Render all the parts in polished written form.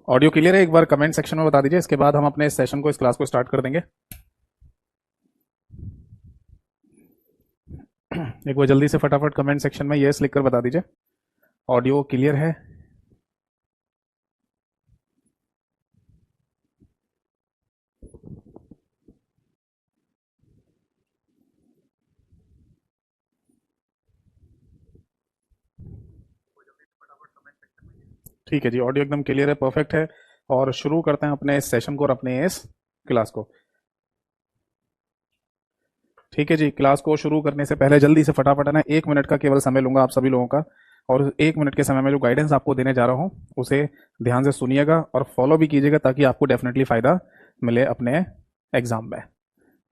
Audio clear है? एक बार comment section में बता दीजिए, इसके बाद हम अपने इस सेशन को, इस क्लास को स्टार्ट कर देंगे। एक बार जल्दी से फटाफट कमेंट सेक्शन में यस लिखकर बता दीजिए ऑडियो क्लियर है। ठीक है जी, ऑडियो एकदम क्लियर है, परफेक्ट है। और शुरू करते हैं अपने इस सेशन को और अपने इस क्लास को। ठीक है जी, क्लास को शुरू करने से पहले जल्दी से फटाफट है ना 1 मिनट का केवल समय लूंगा आप सभी लोगों का। और 1 मिनट के समय में जो गाइडेंस आपको देने जा रहा हूँ उसे ध्यान से सुनिएगा और फॉलो भी कीजिएगा, ताकि आपको डेफिनेटली फ़ायदा मिले अपने एग्जाम में।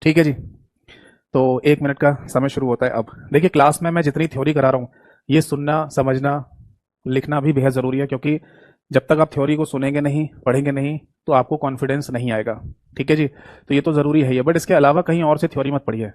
ठीक है जी, तो 1 मिनट का समय शुरू होता है अब। देखिए, क्लास में मैं जितनी थ्योरी करा रहा हूँ, ये सुनना, समझना, लिखना भी बेहद ज़रूरी है, क्योंकि जब तक आप थ्योरी को सुनेंगे नहीं, पढ़ेंगे नहीं, तो आपको कॉन्फिडेंस नहीं आएगा। ठीक है जी, तो ये तो ज़रूरी है ये, बट इसके अलावा कहीं और से थ्योरी मत पढ़िए।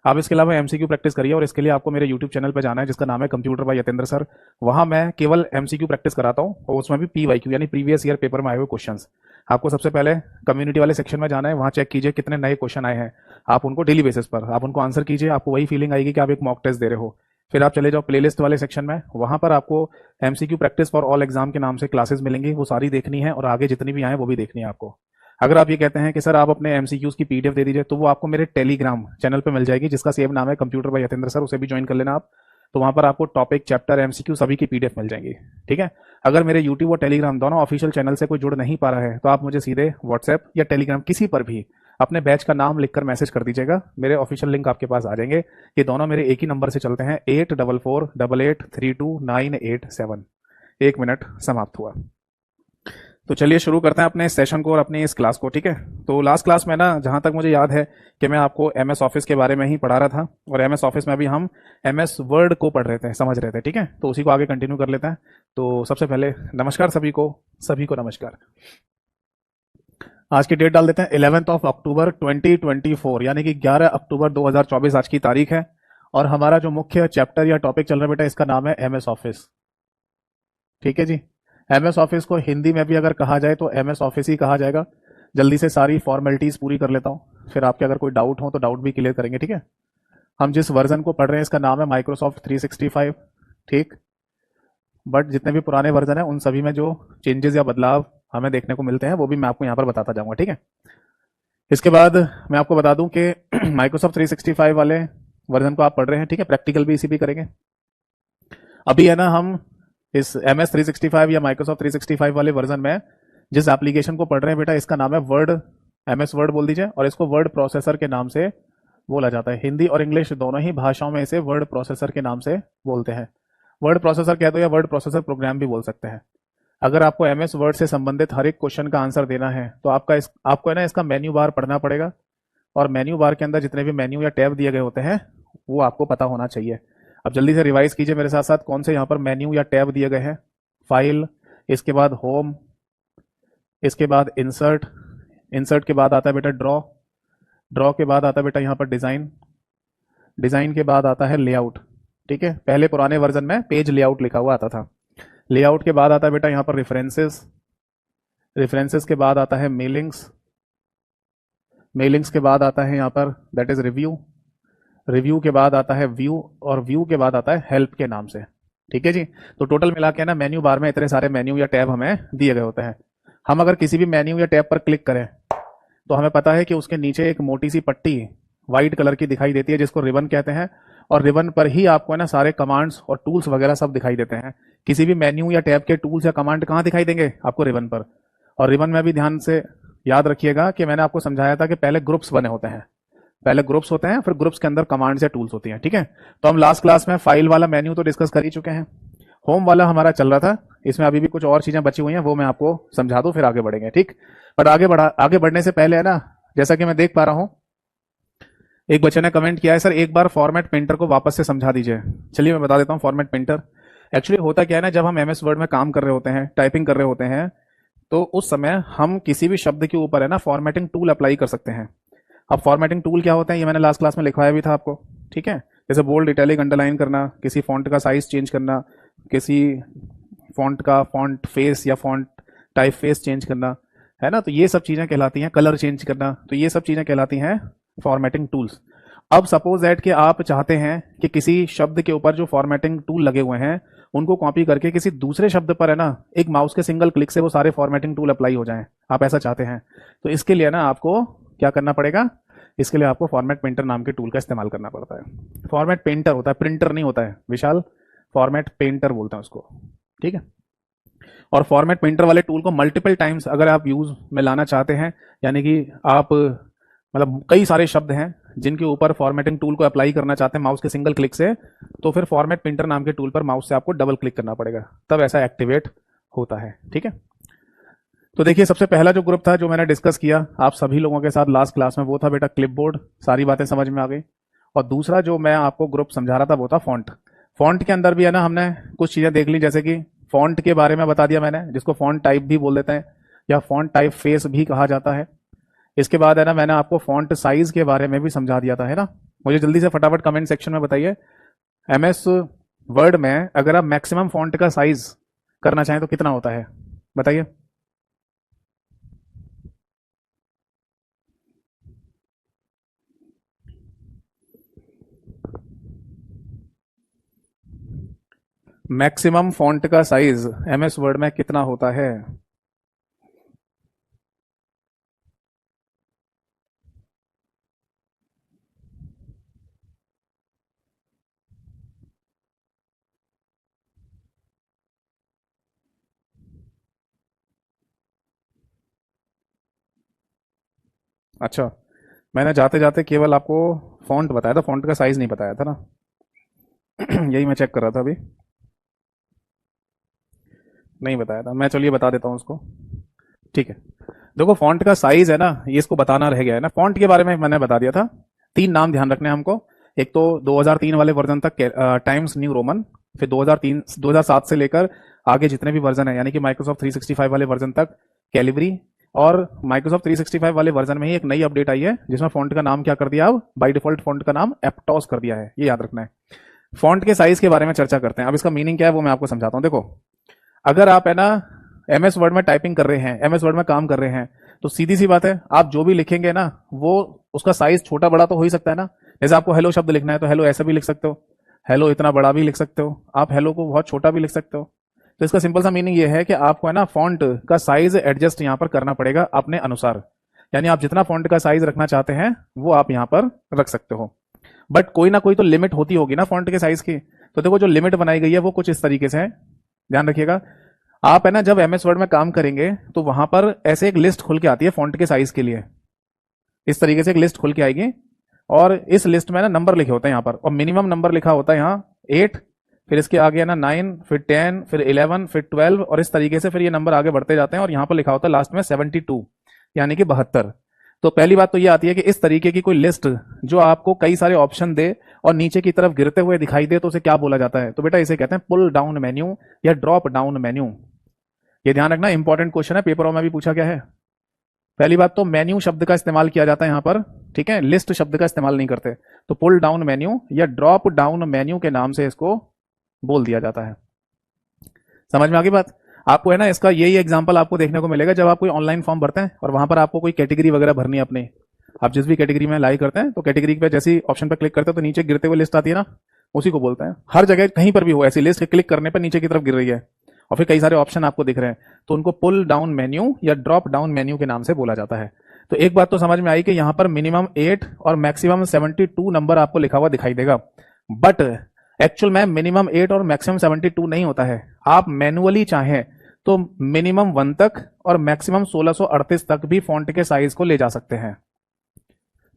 आप इसके अलावा एमसीक्यू प्रैक्टिस करिए, और इसके लिए आपको मेरे यूट्यूब चैनल पर जाना है जिसका नाम है कंप्यूटर बाय यतेंद्र सर। वहाँ मैं केवल एमसीक्यू प्रैक्टिस कराता हूँ, और उसमें भी पीवाईक्यू यानी प्रीवियस ईयर पेपर में आए हुए क्वेश्चंस। आपको सबसे पहले कम्युनिटी वाले सेक्शन में जाना है, वहाँ चेक कीजिए कितने नए क्वेश्चन आए हैं। आप उनको डेली बेसिस पर आप उनको आंसर कीजिए, आपको वही फीलिंग आएगी कि आप एक मॉक टेस्ट दे रहे हो। फिर आप चले जाओ प्लेलिस्ट वाले सेक्शन में, वहाँ पर आपको MCQ practice for all exam के नाम से क्लासेस मिलेंगी, वो सारी देखनी है, और आगे जितनी भी आए वो भी देखनी है आपको। अगर आप ये कहते हैं कि सर आप अपने एमसीक्यूज की पीडीएफ दे दीजिए, तो वो आपको मेरे टेलीग्राम चैनल पे मिल जाएगी, जिसका सेम नाम है कंप्यूटर बाय यतेंद्र सर, उसे भी ज्वाइन कर लेना आप। तो वहाँ पर आपको टॉपिक, चैप्टर, एमसीक्यू सभी की पीडीएफ मिल जाएंगी। ठीक है, अगर मेरे यूट्यूब और टेलीग्राम दोनों ऑफिशियल चैनल से कोई जुड़ नहीं पा रहा है, तो आप मुझे सीधे व्हाट्सएप या टेलीग्राम किसी पर भी अपने बैच का नाम लिखकर मैसेज कर दीजिएगा, मेरे ऑफिशियल लिंक आपके पास आ जाएंगे। ये दोनों मेरे एक ही नंबर से चलते हैं, 8448832987। 1 मिनट समाप्त हुआ। तो चलिए शुरू करते हैं अपने इस सेशन को और अपनी इस क्लास को। ठीक है, तो लास्ट क्लास में ना, जहाँ तक मुझे याद है कि मैं आपको एमएस ऑफिस के बारे में ही पढ़ा रहा था, और एमएस ऑफिस में भी हम एमएस वर्ड को पढ़ रहे थे, समझ रहे थे। ठीक है, तो उसी को आगे कंटिन्यू कर लेते हैं। तो सबसे पहले नमस्कार सभी को नमस्कार। आज की डेट डाल देते हैं 11 अक्टूबर 2024, यानी कि 11 अक्टूबर 2024 आज की तारीख है। और हमारा जो मुख्य चैप्टर या टॉपिक चल रहा है बेटा, इसका नाम है एमएस ऑफिस। ठीक है जी, एमएस ऑफिस को हिंदी में भी अगर कहा जाए तो एमएस ऑफिस ही कहा जाएगा। जल्दी से सारी फॉर्मेलिटीज पूरी कर लेता हूँ, फिर आपके अगर कोई डाउट हो तो डाउट भी क्लियर करेंगे। ठीक है, हम जिस वर्जन को पढ़ रहे हैं इसका नाम है माइक्रोसॉफ्ट 365। ठीक, बट जितने भी पुराने वर्जन है उन सभी में जो चेंजेस या बदलाव हमें देखने को मिलते हैं वो भी मैं आपको यहाँ पर बताता जाऊंगा। ठीक है, इसके बाद मैं आपको बता दूं कि माइक्रोसॉफ्ट 365 वाले वर्जन को आप पढ़ रहे हैं। ठीक है, प्रैक्टिकल भी इसी भी करेंगे। अभी है ना, हम इस MS 365 या माइक्रोसॉफ्ट 365 वाले वर्जन में जिस एप्लीकेशन को पढ़ रहे हैं बेटा, इसका नाम है वर्ड। MS वर्ड बोल दीजिए, और इसको वर्ड प्रोसेसर के नाम से बोला जाता है। हिंदी और इंग्लिश दोनों ही भाषाओं में इसे वर्ड प्रोसेसर के नाम से बोलते हैं। वर्ड प्रोसेसर कह दो या वर्ड प्रोसेसर प्रोग्राम भी बोल सकते हैं। अगर आपको MS वर्ड से संबंधित हर एक क्वेश्चन का आंसर देना है तो आपको है ना इसका मेन्यू बार पढ़ना पड़ेगा, और मेन्यू बार के अंदर जितने भी मेन्यू या टैब दिए गए होते हैं वो आपको पता होना चाहिए। अब जल्दी से रिवाइज कीजिए मेरे साथ साथ, कौन से यहाँ पर मेन्यू या टैब दिए गए हैं। फाइल, इसके बाद होम, इसके बाद इंसर्ट, इंसर्ट के बाद आता है बेटा ड्रॉ, ड्रॉ के बाद आता है बेटा यहाँ पर डिज़ाइन, डिज़ाइन के बाद आता है लेआउट। ठीक है, पहले पुराने वर्जन में पेज लेआउट लिखा हुआ आता था। लेआउट के बाद आता है बेटा यहाँ पर रेफरेंसेस, रेफरेंसेस के बाद आता है मेलिंग्स, मेलिंग्स के बाद आता है यहाँ पर दैट इज रिव्यू, रिव्यू के बाद आता है व्यू, और व्यू के बाद आता है हेल्प के नाम से। ठीक है जी, तो टोटल मिला के ना मेन्यू बार में इतने सारे मेन्यू या टैब हमें दिए गए होते हैं। हम अगर किसी भी मेन्यू या टैब पर क्लिक करें तो हमें पता है कि उसके नीचे एक मोटी सी पट्टी व्हाइट कलर की दिखाई देती है, जिसको रिबन कहते हैं, और रिबन पर ही आपको है ना सारे कमांड्स और टूल्स वगैरह सब दिखाई देते हैं। किसी भी मेन्यू या टैब के टूल्स या कमांड कहाँ दिखाई देंगे? आपको रिबन पर। और रिबन में भी ध्यान से याद रखिएगा कि मैंने आपको समझाया था कि पहले ग्रुप्स बने होते हैं, पहले ग्रुप्स होते हैं, फिर ग्रुप्स के अंदर कमांड्स या टूल्स होती हैं। ठीक है, तो हम लास्ट क्लास में फाइल वाला मेन्यू तो डिस्कस कर ही चुके हैं, होम वाला हमारा चल रहा था, इसमें अभी भी कुछ और चीजें बची हुई हैं, वो मैं आपको समझा दूं, फिर आगे बढ़ेंगे। ठीक, बट आगे बढ़ने से पहले है ना, जैसा कि मैं देख पा रहा हूं एक बच्चे ने कमेंट किया है, सर एक बार फॉर्मेट पेंटर को वापस से समझा दीजिए। चलिए मैं बता देता हूँ। फॉर्मेट पेंटर एक्चुअली होता क्या है ना, जब हम MS वर्ड में काम कर रहे होते हैं, टाइपिंग कर रहे होते हैं, तो उस समय हम किसी भी शब्द के ऊपर है ना फॉर्मेटिंग टूल अप्लाई कर सकते हैं। अब फॉर्मेटिंग टूल क्या होता है ये मैंने लास्ट क्लास में लिखवाया भी था आपको। ठीक है, जैसे बोल्ड, इटैलिक, अंडरलाइन करना, किसी फॉन्ट का साइज चेंज करना, किसी फॉन्ट का फॉन्ट फेस या फॉन्ट टाइप फेस चेंज करना, है ना, तो ये सब चीजें कहलाती हैं, कलर चेंज करना, तो ये सब चीजें कहलाती हैं फॉर्मेटिंग टूल्स। अब सपोज दैट कि आप चाहते हैं कि किसी शब्द के ऊपर जो फॉर्मेटिंग टूल लगे हुए हैं उनको कॉपी करके किसी दूसरे शब्द पर, है ना, एक माउस के सिंगल क्लिक से वो सारे फॉर्मेटिंग टूल अप्लाई हो जाएं, आप ऐसा चाहते हैं, तो इसके लिए ना आपको क्या करना पड़ेगा, इसके लिए आपको फॉर्मेट पेंटर नाम के टूल का इस्तेमाल करना पड़ता है। फॉर्मेट पेंटर होता है, प्रिंटर नहीं होता है विशाल, फॉर्मेट पेंटर बोलते हैं उसको, ठीक है। और फॉर्मेट पेंटर वाले टूल को मल्टीपल टाइम्स अगर आप यूज में लाना चाहते हैं, यानी कि आप मतलब कई सारे शब्द हैं जिनके ऊपर फॉर्मेटिंग टूल को अप्लाई करना चाहते हैं माउस के सिंगल क्लिक से, तो फिर फॉर्मेट पेंटर नाम के टूल पर माउस से आपको डबल क्लिक करना पड़ेगा, तब ऐसा एक्टिवेट होता है, ठीक है। तो देखिए सबसे पहला जो ग्रुप था जो मैंने डिस्कस किया आप सभी लोगों के साथ लास्ट क्लास में, वो था बेटा क्लिपबोर्ड, सारी बातें समझ में आ गई। और दूसरा जो मैं आपको ग्रुप समझा रहा था वो था फॉन्ट। फॉन्ट के अंदर भी है ना हमने कुछ चीजें देख ली, जैसे कि फॉन्ट के बारे में बता दिया मैंने, जिसको फॉन्ट टाइप भी बोल देते हैं या फॉन्ट टाइप फेस भी कहा जाता है। इसके बाद है ना मैंने आपको फॉन्ट साइज के बारे में भी समझा दिया था, है ना। मुझे जल्दी से फटाफट कमेंट सेक्शन में बताइए, एमएस वर्ड में अगर आप मैक्सिमम फॉन्ट का साइज करना चाहें तो कितना होता है, बताइए। मैक्सिमम फॉन्ट का साइज एमएस वर्ड में कितना होता है? अच्छा, मैंने जाते जाते केवल आपको फॉन्ट बताया था, फॉन्ट का साइज नहीं बताया था ना। यही मैं चेक कर रहा था अभी, नहीं बताया था मैं, चलिए बता देता हूँ उसको, ठीक है। देखो फॉन्ट का साइज है ना, ये इसको बताना रह गया है ना। फॉन्ट के बारे में मैंने बता दिया था, तीन नाम ध्यान रखने हैं हमको। एक तो 2003 वाले वर्जन तक टाइम्स न्यू रोमन, फिर 2007 से लेकर आगे जितने भी वर्जन है, यानी कि माइक्रोसॉफ्ट 365 वाले वर्जन तक कैलिब्री, और माइक्रोसॉफ्ट 365 वाले वर्जन में ही एक नई अपडेट आई है जिसमें फॉन्ट का नाम क्या कर दिया, अब बाय डिफॉल्ट फॉन्ट का नाम एप्टॉस कर दिया है, ये याद रखना है। फॉन्ट के साइज के बारे में चर्चा करते हैं, अब इसका मीनिंग क्या है वो मैं आपको समझाता हूं। देखो अगर आप है ना एमएस वर्ड में टाइपिंग कर रहे हैं, एमएस वर्ड में काम कर रहे हैं, तो सीधी सी बात है आप जो भी लिखेंगे ना वो उसका साइज छोटा बड़ा तो हो ही सकता है ना। जैसे आपको हेलो शब्द लिखना है तो हेलो ऐसा भी लिख सकते हो, हेलो इतना बड़ा भी लिख सकते हो, आप हेलो को बहुत छोटा भी लिख सकते हो। तो इसका सिंपल सा मीनिंग ये है कि आपको है ना फॉन्ट का साइज एडजस्ट यहां पर करना पड़ेगा अपने अनुसार, यानी आप जितना फॉन्ट का साइज रखना चाहते हैं वो आप यहां पर रख सकते हो, बट कोई ना कोई तो लिमिट होती होगी ना फॉन्ट के साइज की। तो देखो जो लिमिट बनाई गई है वो कुछ इस तरीके से है, ध्यान रखिएगा। आप है ना जब एमएस वर्ड में काम करेंगे तो वहां पर ऐसे एक लिस्ट खुल के आती है फॉन्ट के साइज के लिए, इस तरीके से एक लिस्ट खुल के आएगी, और इस लिस्ट में ना नंबर लिखे होते हैं यहाँ पर, और मिनिमम नंबर लिखा होता है यहाँ 8, फिर इसके आगे है ना 9, फिर 10, फिर 11, फिर 12, और इस तरीके से फिर ये नंबर आगे बढ़ते जाते हैं, और यहाँ पर लिखा होता है लास्ट में 72, यानी कि 72। तो पहली बात तो ये आती है कि इस तरीके की कोई लिस्ट जो आपको कई सारे ऑप्शन दे और नीचे की तरफ गिरते हुए दिखाई दे तो उसे क्या बोला जाता है, तो बेटा इसे कहते हैं पुल डाउन मेन्यू या ड्रॉप डाउन मेन्यू। ये ध्यान रखना, इंपॉर्टेंट क्वेश्चन है, पेपरों में भी पूछा गया है। पहली बात तो मेन्यू शब्द का इस्तेमाल किया जाता है यहां पर, ठीक है, लिस्ट शब्द का इस्तेमाल नहीं करते। तो पुल डाउन मेन्यू या ड्रॉप डाउन मेन्यू के नाम से इसको बोल दिया जाता है। समझ में आ गई बात? आपको है ना इसका यही एग्जांपल आपको देखने को मिलेगा जब आप कोई ऑनलाइन फॉर्म भरते हैं और वहां पर आपको कोई कैटेगरी वगैरह भरनी है अपनी, आप जिस भी कैटेगरी में अप्लाई करते हैं तो कैटेगरी पे जैसे ऑप्शन पर क्लिक करते हैं तो नीचे गिरते हुए लिस्ट आती है ना, उसी को बोलते हैं। हर जगह कहीं पर भी हो ऐसी लिस्ट क्लिक करने पर नीचे की तरफ गिर रही है और फिर कई सारे ऑप्शन आपको दिख रहे हैं, तो उनको पुल डाउन मेन्यू या ड्रॉप डाउन मेन्यू के नाम से बोला जाता है। तो एक बात तो समझ में आई कि यहां पर मिनिमम 8 और मैक्सिमम 72 नंबर आपको लिखा हुआ दिखाई देगा, बट एक्चुअल में मिनिमम 8 और मैक्सिमम 72 नहीं होता है। आप मैनुअली चाहें तो मिनिमम 1 तक और मैक्सिमम 1638 तक भी फॉन्ट के साइज को ले जा सकते हैं।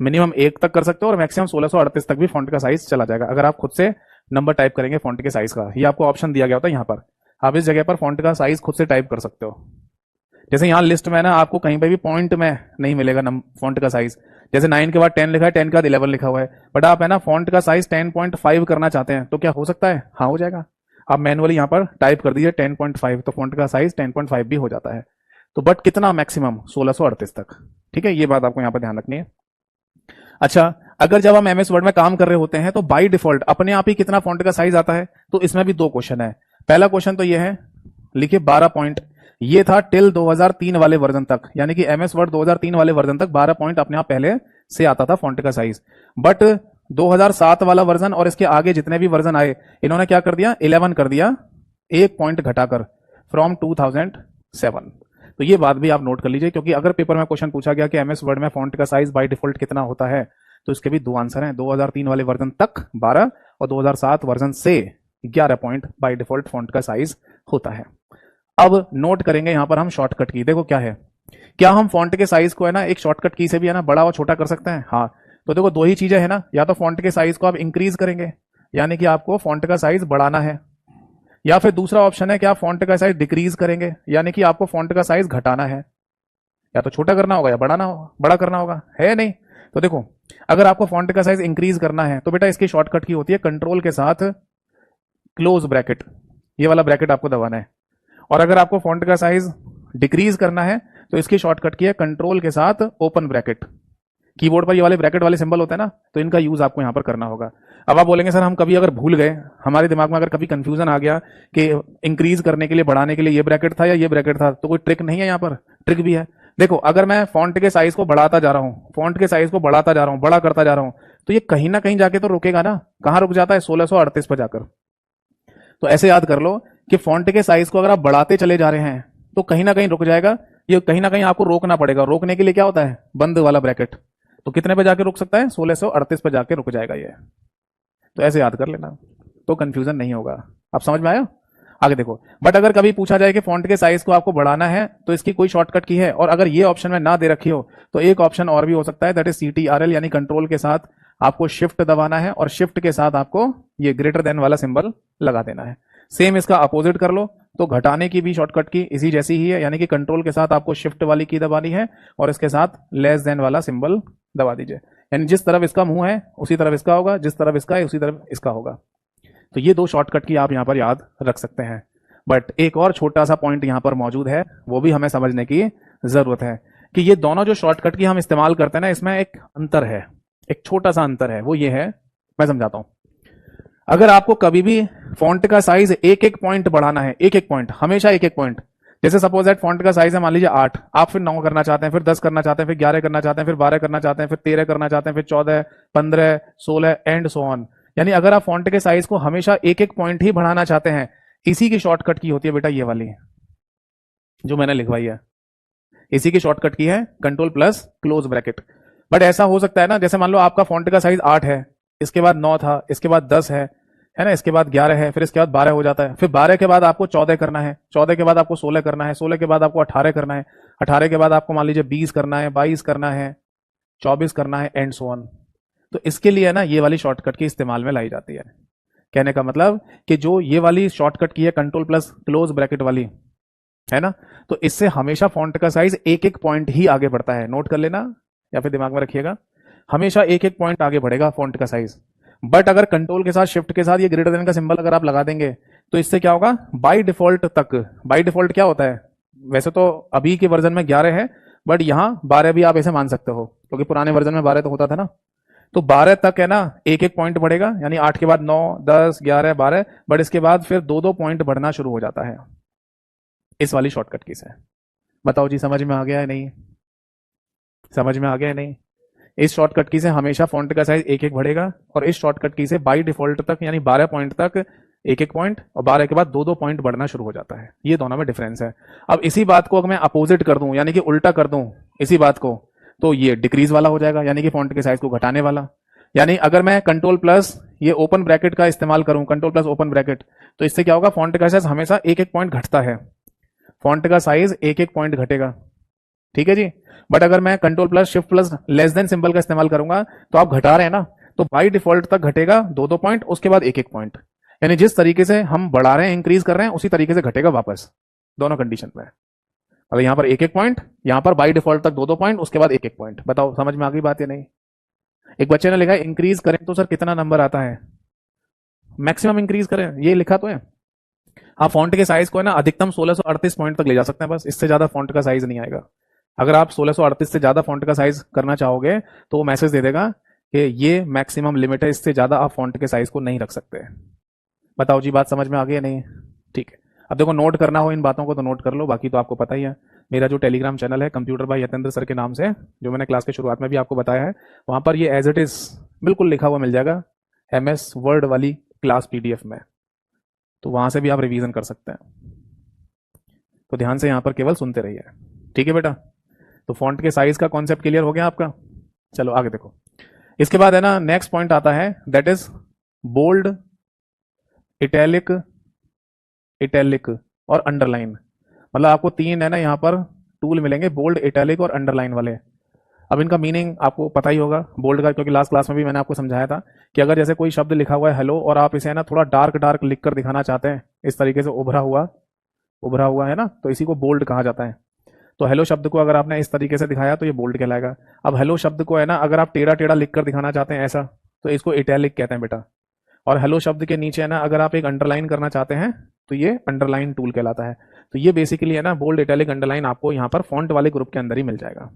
मिनिमम 1 तक कर सकते हो और मैक्सिमम 1638 तक भी फॉन्ट का साइज चला जाएगा अगर आप खुद से नंबर टाइप करेंगे फॉन्ट के साइज का। ये आपको ऑप्शन दिया गया होता है यहाँ पर, आप इस जगह पर फॉन्ट का साइज खुद से टाइप कर सकते हो। जैसे यहाँ लिस्ट में ना आपको कहीं पे भी पॉइंट में नहीं मिलेगा फॉन्ट का साइज, जैसे 9 के बाद 10 लिखा है, 10 के बाद 11 लिखा हुआ है, बट आप है ना फॉन्ट का साइज 10.5 करना चाहते हैं तो क्या हो सकता है? हाँ हो जाएगा। आप मैनुअली यहाँ पर टाइप कर दीजिए 10.5, तो फॉन्ट का साइज 10.5 भी हो जाता है। तो बट कितना? मैक्सिमम 1638 तक, ठीक है, ये बात आपको यहाँ पर ध्यान रखनी है। अच्छा, अगर जब हम एमएस वर्ड में काम कर रहे होते हैं तो बाय डिफॉल्ट अपने आप ही कितना फॉन्ट का साइज आता है, तो इसमें भी दो क्वेश्चन है। पहला क्वेश्चन तो ये है, लिखिए 12 पॉइंट, ये था टिल 2003 वाले वर्जन तक, यानी कि एमएस वर्ड 2003 वाले वर्जन तक 12 पॉइंट अपने आप पहले से आता था फॉन्ट का साइज। बट 2007 वाला वर्जन और इसके आगे जितने भी वर्जन आए, इन्होंने क्या कर दिया, 11 कर दिया, एक पॉइंट घटाकर, फ्रॉम 2007। तो ये बात भी आप नोट कर लीजिए, क्योंकि अगर पेपर में क्वेश्चन पूछा गया कि एमएस वर्ड में फॉन्ट का साइज बाय डिफॉल्ट कितना होता है, तो इसके भी दो आंसर हैं, 2003 वाले वर्जन तक 12 और 2007 वर्जन से 11 पॉइंट बाय डिफॉल्ट फॉन्ट का साइज होता है। अब नोट करेंगे यहां पर हम शॉर्टकट की। देखो क्या है, क्या हम फॉन्ट के साइज को है ना एक शॉर्टकट की से भी है ना बड़ा और छोटा कर सकते हैं? हाँ। तो देखो दो ही चीजें है ना, या तो फॉन्ट के साइज को आप इंक्रीज करेंगे, यानी कि आपको फॉन्ट का साइज बढ़ाना है, या फिर दूसरा ऑप्शन है कि आप फॉन्ट का साइज डिक्रीज करेंगे, यानी कि आपको फॉन्ट का साइज घटाना है, या तो छोटा करना होगा या बड़ा करना होगा, है नहीं? तो देखो, अगर आपको फॉन्ट का साइज इंक्रीज करना है तो बेटा इसकी शॉर्टकट की होती है कंट्रोल के साथ क्लोज ब्रैकेट, ये वाला ब्रैकेट आपको दबाना है। और अगर आपको फॉन्ट का साइज डिक्रीज करना है तो इसकी शॉर्टकट की है कंट्रोल के साथ ओपन ब्रैकेट। कीबोर्ड पर ये वाले ब्रैकेट वाले सिंबल होते हैं ना, तो इनका यूज आपको यहां पर करना होगा। अब आप बोलेंगे सर हम कभी अगर भूल गए, हमारे दिमाग में अगर कभी कंफ्यूजन आ गया कि इंक्रीज करने के लिए बढ़ाने के लिए ये ब्रैकेट था या ये ब्रैकेट था, तो कोई ट्रिक नहीं है यहाँ पर? ट्रिक भी है। देखो, अगर मैं फॉन्ट के साइज को बढ़ाता जा रहा हूं, फॉन्ट के साइज को बढ़ाता जा रहा हूं, बड़ा करता जा रहा हूं, तो ये कहीं ना कहीं जाके तो रुकेगा ना। कहां रुक जाता है? 1638 पर जाकर। तो ऐसे याद कर लो कि फॉन्ट के साइज को अगर आप बढ़ाते चले जा रहे हैं तो कहीं ना कहीं रुक जाएगा, ये कहीं ना कहीं आपको रोकना पड़ेगा। रोकने के लिए क्या होता है? बंद वाला ब्रैकेट। तो कितने पे जाके रुक सकता है? 1638 पे जाके रुक जाएगा ये। तो ऐसे याद कर लेना, तो कंफ्यूजन नहीं होगा। आप समझ में आया? आगे देखो, बट अगर कभी पूछा जाए कि फॉन्ट के साइज को आपको बढ़ाना है तो इसकी कोई शॉर्टकट की है, और अगर ये ऑप्शन में ना दे रखी हो तो एक ऑप्शन और भी हो सकता है, दैट इज CTRL, यानी कंट्रोल के साथ आपको शिफ्ट दबाना है और शिफ्ट के साथ आपको ये ग्रेटर देन वाला सिंबल लगा देना है। सेम इसका अपोजिट कर लो तो घटाने की भी शॉर्टकट की इसी जैसी ही है, यानी कि कंट्रोल के साथ आपको शिफ्ट वाली की दबानी है और इसके साथ लेस देन वाला सिंबल दबा दीजिए। यानी जिस तरफ इसका मुंह है उसी तरफ इसका होगा, जिस तरफ इसका है उसी तरफ इसका होगा। तो ये दो शॉर्टकट की आप यहां पर याद रख सकते हैं। बट एक और छोटा सा पॉइंट यहां पर मौजूद है, वो भी हमें समझने की जरूरत है कि ये दोनों जो शॉर्टकट की हम इस्तेमाल करते हैं ना, इसमें एक अंतर है, एक छोटा सा अंतर है। वो ये है, मैं समझाता हूं। अगर आपको कभी भी फॉन्ट का साइज एक एक पॉइंट बढ़ाना है, एक एक पॉइंट, हमेशा एक एक पॉइंट, जैसे सपोज दैट फॉन्ट का साइज है मान लीजिए 8, आप फिर 9 करना चाहते हैं, फिर 10 करना चाहते हैं, फिर 11 करना चाहते हैं, फिर 12 करना चाहते हैं, फिर 13 करना चाहते हैं, फिर 14, 15, 16 एंड सो ऑन। यानी अगर आप फॉन्ट के साइज को हमेशा एक एक पॉइंट ही बढ़ाना चाहते हैं, इसी की शॉर्टकट की होती है बेटा ये वाली जो मैंने लिखवाई है, इसी की शॉर्टकट की है control plus close bracket. But ऐसा हो सकता है ना, जैसे मान लो आपका फॉन्ट का साइज 8 है, इसके बाद 9 था, इसके बाद 10 है ना, इसके बाद 11 है, फिर इसके बाद 12 हो जाता है, फिर 12 के बाद आपको 14 करना है, 14 के बाद आपको 16 करना है, 16 के बाद आपको 18 करना है, 18 के बाद आपको मान लीजिए 20 करना है, 22 करना है, 24 करना है एंड सो ऑन। तो इसके लिए ना ये वाली शॉर्टकट की इस्तेमाल में लाई जाती है। कहने का मतलब कि जो ये वाली शॉर्टकट की है कंट्रोल प्लस क्लोज ब्रैकेट वाली, है ना, तो इससे हमेशा फॉन्ट का साइज एक एक पॉइंट ही आगे बढ़ता है। नोट कर लेना या फिर दिमाग में रखिएगा, हमेशा एक एक पॉइंट आगे बढ़ेगा फॉन्ट का साइज। बट अगर कंट्रोल के साथ शिफ्ट के साथ ये ग्रेटर देन का सिंबल अगर आप लगा देंगे तो इससे क्या होगा, बाय डिफॉल्ट तक, बाय डिफॉल्ट क्या होता है, वैसे तो अभी के वर्जन में 11 है, बट यहां 12 भी आप ऐसे मान सकते हो, क्योंकि पुराने वर्जन में 12 तो होता था ना। तो 12 तक है ना एक एक पॉइंट बढ़ेगा, यानी 8 के बाद 9, 10, 11, 12, बट इसके बाद फिर दो दो पॉइंट बढ़ना शुरू हो जाता है इस वाली शॉर्टकट की से। बताओ जी, समझ में आ गया है नहीं? समझ में आ गया है नहीं? इस शॉर्टकट की से हमेशा फॉन्ट का साइज एक एक बढ़ेगा, और इस शॉर्टकट की से बाय डिफॉल्ट तक यानी 12 पॉइंट तक एक एक पॉइंट, और 12 के बाद दो दो पॉइंट बढ़ना शुरू हो जाता है। ये दोनों में डिफरेंस है। अब इसी बात को अगर मैं अपोजिट कर दूं, यानी कि उल्टा कर दूं इसी बात को, तो ये डिक्रीज वाला हो जाएगा, यानी कि फॉन्ट के साइज को घटाने वाला। यानी अगर मैं कंट्रोल प्लस ये ओपन ब्रैकेट का इस्तेमाल करूं, कंट्रोल प्लस ओपन ब्रैकेट, तो इससे क्या होगा, फॉन्ट का साइज हमेशा एक एक पॉइंट घटता है, फॉन्ट का साइज एक एक पॉइंट घटेगा। ठीक है जी। बट अगर मैं control plus shift plus less than symbol का इस्तेमाल करूंगा तो आप घटा रहे हैं ना, तो बाय डिफॉल्ट तक घटेगा दो दो पॉइंट, उसके बाद एक एक पॉइंट। यानी जिस तरीके से हम बढ़ा रहे हैं, इंक्रीज कर रहे हैं, उसी तरीके से घटेगा वापस, दोनों कंडीशन में। अगर यहां पर एक एक पॉइंट, यहां पर बाय डिफॉल्ट तक दो दो पॉइंट, उसके बाद एक एक पॉइंट। बताओ समझ में आ गई बात या नहीं? एक बच्चे ने लिखा है इंक्रीज करें तो सर कितना नंबर आता है? मैक्सिमम इंक्रीज करें, ये लिखा तो है। आप फॉन्ट के साइज को है ना अधिकतम 1638 पॉइंट तक ले जा सकते हैं, बस इससे ज्यादा फॉन्ट का साइज नहीं आएगा। अगर आप 1638 से ज्यादा फॉन्ट का साइज करना चाहोगे तो वो मैसेज दे देगा कि ये मैक्सिमम लिमिट है, इससे ज्यादा आप फॉन्ट के साइज को नहीं रख सकते। बताओ जी, बात समझ में आ गई या नहीं? ठीक है। अब देखो, नोट करना हो इन बातों को तो नोट कर लो, बाकी तो आपको पता ही है। मेरा जो टेलीग्राम चैनल है कंप्यूटर बाय यतेंद्र सर के नाम से, जो मैंने क्लास के शुरुआत में भी आपको बताया है, वहां पर ये एज इट इज बिल्कुल लिखा हुआ मिल जाएगा MS वर्ड वाली क्लास PDF में, तो वहां से भी आप रिवीजन कर सकते हैं। तो ध्यान से यहाँ पर केवल सुनते रहिए, ठीक है बेटा। तो फॉन्ट के साइज का कॉन्सेप्ट क्लियर हो गया आपका। चलो आगे देखो, इसके बाद है ना नेक्स्ट पॉइंट आता है, that is bold, italic, italic और अंडरलाइन। मतलब आपको तीन है ना यहाँ पर टूल मिलेंगे, बोल्ड, इटैलिक और अंडरलाइन वाले। अब इनका मीनिंग आपको पता ही होगा बोल्ड का, क्योंकि लास्ट क्लास में भी मैंने आपको समझाया था कि अगर जैसे कोई शब्द लिखा हुआ है हेलो, और आप इसे है ना थोड़ा डार्क डार्क लिख कर दिखाना चाहते हैं, इस तरीके से उभरा हुआ है ना, तो इसी को बोल्ड कहा जाता है। तो हेलो शब्द को अगर आपने इस तरीके से दिखाया तो ये बोल्ड कहलाएगा। अब हेलो शब्द को है ना अगर आप टेढ़ा टेढ़ा लिख कर दिखाना चाहते हैं ऐसा, तो इसको इटैलिक कहते हैं बेटा। और हेलो शब्द के नीचे है ना अगर आप एक अंडरलाइन करना चाहते हैं तो ये अंडरलाइन टूल कहलाता है। तो ये बेसिकली है ना बोल्ड, इटैलिक, अंडरलाइन आपको यहाँ पर फॉन्ट वाले ग्रुप के अंदर ही मिल जाएगा।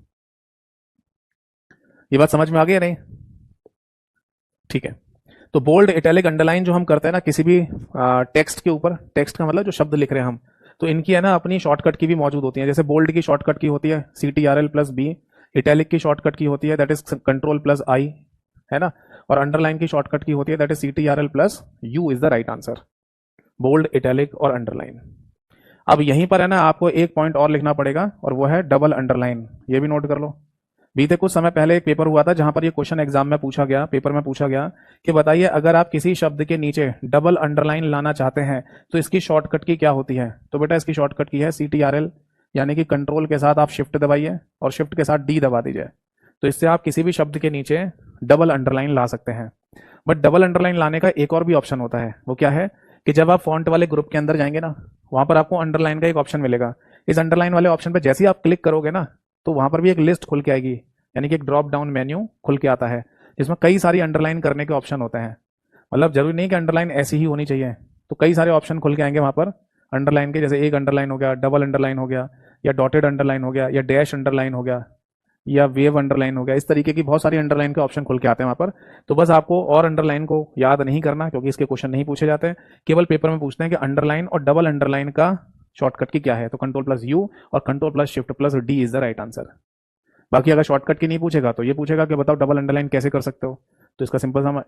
ये बात समझ में आ गई या नहीं? ठीक है। तो बोल्ड, इटैलिक, अंडरलाइन जो हम करते हैं ना किसी भी टेक्स्ट के ऊपर, टेक्स्ट का मतलब जो शब्द लिख रहे हैं हम, तो इनकी है ना अपनी शॉर्टकट की भी मौजूद होती है। जैसे बोल्ड की शॉर्टकट की होती है CTRL+B, इटैलिक की शॉर्टकट की होती है दैट इज Ctrl+I, है ना, और अंडरलाइन की शॉर्टकट की होती है that is CTRL+U is the right answer. Bold, italic और अंडरलाइन। अब यहीं पर है ना आपको एक पॉइंट और लिखना पड़ेगा, और वो है डबल अंडरलाइन। ये भी नोट कर लो। बीते कुछ समय पहले एक पेपर हुआ था जहां पर ये क्वेश्चन एग्जाम में पूछा गया, पेपर में पूछा गया कि बताइए अगर आप किसी शब्द के नीचे डबल अंडरलाइन लाना चाहते हैं तो इसकी शॉर्टकट की क्या होती है। तो बेटा इसकी शॉर्टकट की है CTRL, यानी कि कंट्रोल के साथ आप शिफ्ट दबाइए और शिफ्ट के साथ D दबा दीजिए। तो इससे आप किसी भी शब्द के नीचे डबल अंडरलाइन ला सकते हैं। बट डबल अंडरलाइन लाने का एक और भी ऑप्शन होता है, वो क्या है कि जब आप फॉन्ट वाले ग्रुप के अंदर जाएंगे ना, वहां पर आपको अंडरलाइन का एक ऑप्शन मिलेगा। इस अंडरलाइन वाले ऑप्शन पर जैसे ही आप क्लिक करोगे ना, तो वहां पर भी एक लिस्ट खुल के आएगी, यानी कि एक ड्रॉप डाउन मेन्यू खुल के आता है जिसमें कई सारी अंडरलाइन करने के ऑप्शन होते हैं। मतलब जरूरी नहीं कि अंडरलाइन ऐसी ही होनी चाहिए, तो कई सारे ऑप्शन खुल के आएंगे वहां पर अंडरलाइन के। जैसे एक अंडरलाइन हो गया, डबल अंडरलाइन हो गया, या डॉटेड अंडरलाइन हो गया, या डैश अंडरलाइन हो गया, या वेव अंडरलाइन हो गया। इस तरीके की बहुत सारी अंडरलाइन के ऑप्शन खुल के आते हैं वहां पर। तो बस आपको और अंडरलाइन को याद नहीं करना, क्योंकि इसके क्वेश्चन नहीं पूछे जाते हैं, केवल पेपर में पूछते हैं कि अंडरलाइन और डबल अंडरलाइन का शॉर्टकट की क्या है। तो Ctrl+U और Ctrl+Shift+D is the right answer. बाकी अगर शॉर्टकट की नहीं पूछेगा तो ये पूछेगा कि बताओ डबल अंडरलाइन कैसे कर सकते हो। तो इसका सिंपल सा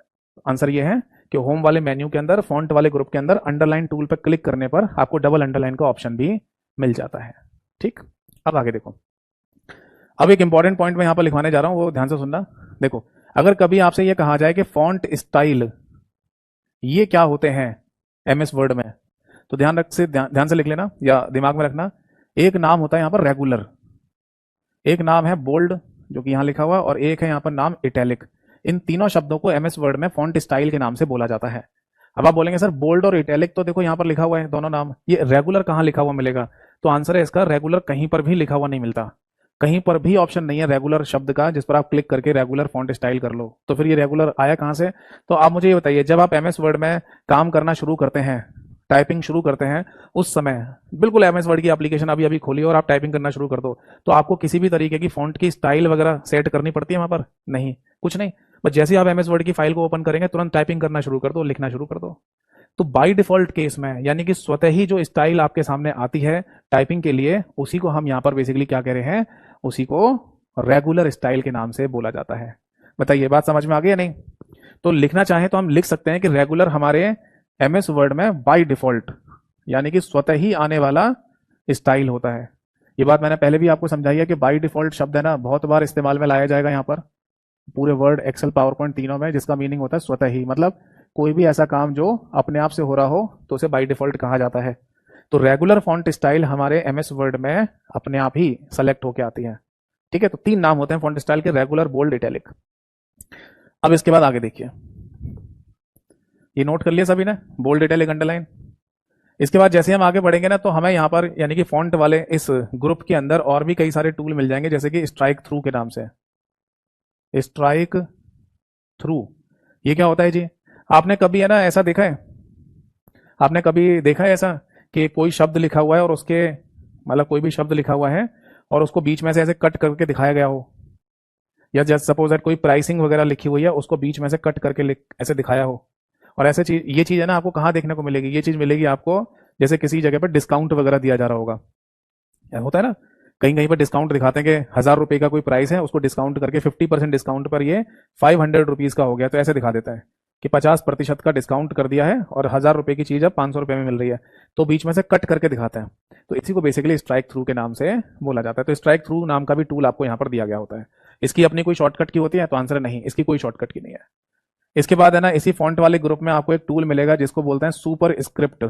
आंसर ये है कि होम वाले मेन्यू के अंदर, फॉन्ट वाले ग्रुप के अंदर अंडरलाइन टूल पर क्लिक करने पर आपको डबल अंडरलाइन का ऑप्शन भी मिल जाता है। ठीक, अब आगे देखो। अब एक इंपॉर्टेंट पॉइंट मैं यहां पर लिखवाने जा रहा हूं, वो ध्यान से सुनना। देखो, अगर कभी आपसे ये कहा जाए कि फॉन्ट स्टाइल ये क्या होते हैं MS वर्ड में, तो ध्यान से लिख लेना या दिमाग में रखना। एक नाम होता है यहां पर रेगुलर, एक नाम है बोल्ड जो कि यहां लिखा हुआ, और एक है यहां पर नाम इटैलिक। इन तीनों शब्दों को MS वर्ड में फॉन्ट स्टाइल के नाम से बोला जाता है। अब आप बोलेंगे सर बोल्ड और इटैलिक तो देखो यहां पर लिखा हुआ है दोनों नाम, ये रेगुलर कहां लिखा हुआ मिलेगा। तो आंसर है इसका रेगुलर कहीं पर भी लिखा हुआ नहीं मिलता, कहीं पर भी ऑप्शन नहीं है रेगुलर शब्द का जिस पर आप क्लिक करके रेगुलर फॉन्ट स्टाइल कर लो। तो फिर ये रेगुलर आया कहां से? तो आप मुझे ये बताइए, जब आप MS वर्ड में काम करना शुरू करते हैं, टाइपिंग शुरू करते हैं, उस समय बिल्कुल MS वर्ड की एप्लीकेशन अभी अभी खोली और आप टाइपिंग करना शुरू कर दो, तो आपको किसी भी तरीके की फॉन्ट की स्टाइल वगैरह सेट करनी पड़ती है वहां पर? नहीं, कुछ नहीं। बस जैसे ही आप MS वर्ड की फाइल को ओपन करेंगे तुरंत टाइपिंग करना शुरू कर दो, लिखना शुरू कर दो। तो बाय डिफॉल्ट केस में, यानी कि स्वतः ही जो स्टाइल आपके सामने आती है टाइपिंग के लिए, उसी को हम यहाँ पर बेसिकली क्या कह रहे हैं, उसी को रेगुलर स्टाइल के नाम से बोला जाता है। बताइए बात समझ में आ गई या नहीं? तो लिखना चाहें तो हम लिख सकते हैं कि रेगुलर हमारे MS वर्ड में बाय डिफॉल्ट, यानी कि स्वतः ही आने वाला स्टाइल होता है। ये बात मैंने पहले भी आपको समझाई है कि बाय डिफॉल्ट शब्द है ना बहुत बार इस्तेमाल में लाया जाएगा यहाँ पर पूरे वर्ड, एक्सेल, पावर पॉइंट तीनों में, जिसका मीनिंग होता है स्वतः ही। मतलब कोई भी ऐसा काम जो अपने आप से हो रहा हो तो उसे बाय डिफॉल्ट कहा जाता है। तो रेगुलर फॉन्ट स्टाइल हमारे MS वर्ड में अपने आप ही सेलेक्ट होकर आती है। ठीक है, तो तीन नाम होते हैं फॉन्ट स्टाइल के, रेगुलर, बोल्ड, इटैलिक। अब इसके बाद आगे देखिए, ये नोट कर लिया सभी ने, बोल्ड, इटैलिक, अंडरलाइन। इसके बाद जैसे हम आगे बढ़ेंगे ना, तो हमें यहाँ पर यानी कि फॉन्ट वाले इस ग्रुप के अंदर और भी कई सारे टूल मिल जाएंगे, जैसे कि स्ट्राइक थ्रू के नाम से। स्ट्राइक थ्रू ये क्या होता है जी? आपने कभी है ना ऐसा देखा है, आपने कभी देखा है ऐसा कि कोई शब्द लिखा हुआ है और उसके, मतलब कोई भी शब्द लिखा हुआ है और उसको बीच में से ऐसे कट करके दिखाया गया हो, या जैसे सपोज दैट कोई प्राइसिंग वगैरह लिखी हुई है उसको बीच में से कट करके ऐसे दिखाया हो। और ऐसे चीज, ये चीज है ना आपको कहाँ देखने को मिलेगी? ये चीज मिलेगी आपको जैसे किसी जगह पर डिस्काउंट वगैरह दिया जा रहा होगा, या होता है ना, कहीं कहीं पर डिस्काउंट दिखाते हैं कि 1000 रुपए का कोई प्राइस है, उसको डिस्काउंट करके 50% डिस्काउंट पर ये 500 रुपीज का हो गया, तो ऐसे दिखा देता है कि 50% का डिस्काउंट कर दिया है और 1000 रुपए की चीज अब 500 रुपए में मिल रही है, तो बीच में से कट करके दिखाते हैं। तो इसी को बेसिकली स्ट्राइक थ्रू के नाम से बोला जाता है। तो स्ट्राइक थ्रू नाम का भी टूल आपको यहाँ पर दिया गया होता है। इसकी अपनी कोई शॉर्टकट की होती है? तो आंसर है नहीं, इसकी कोई शॉर्टकट की नहीं है। इसके बाद है ना, इसी फॉन्ट वाले ग्रुप में आपको एक टूल मिलेगा जिसको बोलते हैं सुपर स्क्रिप्ट।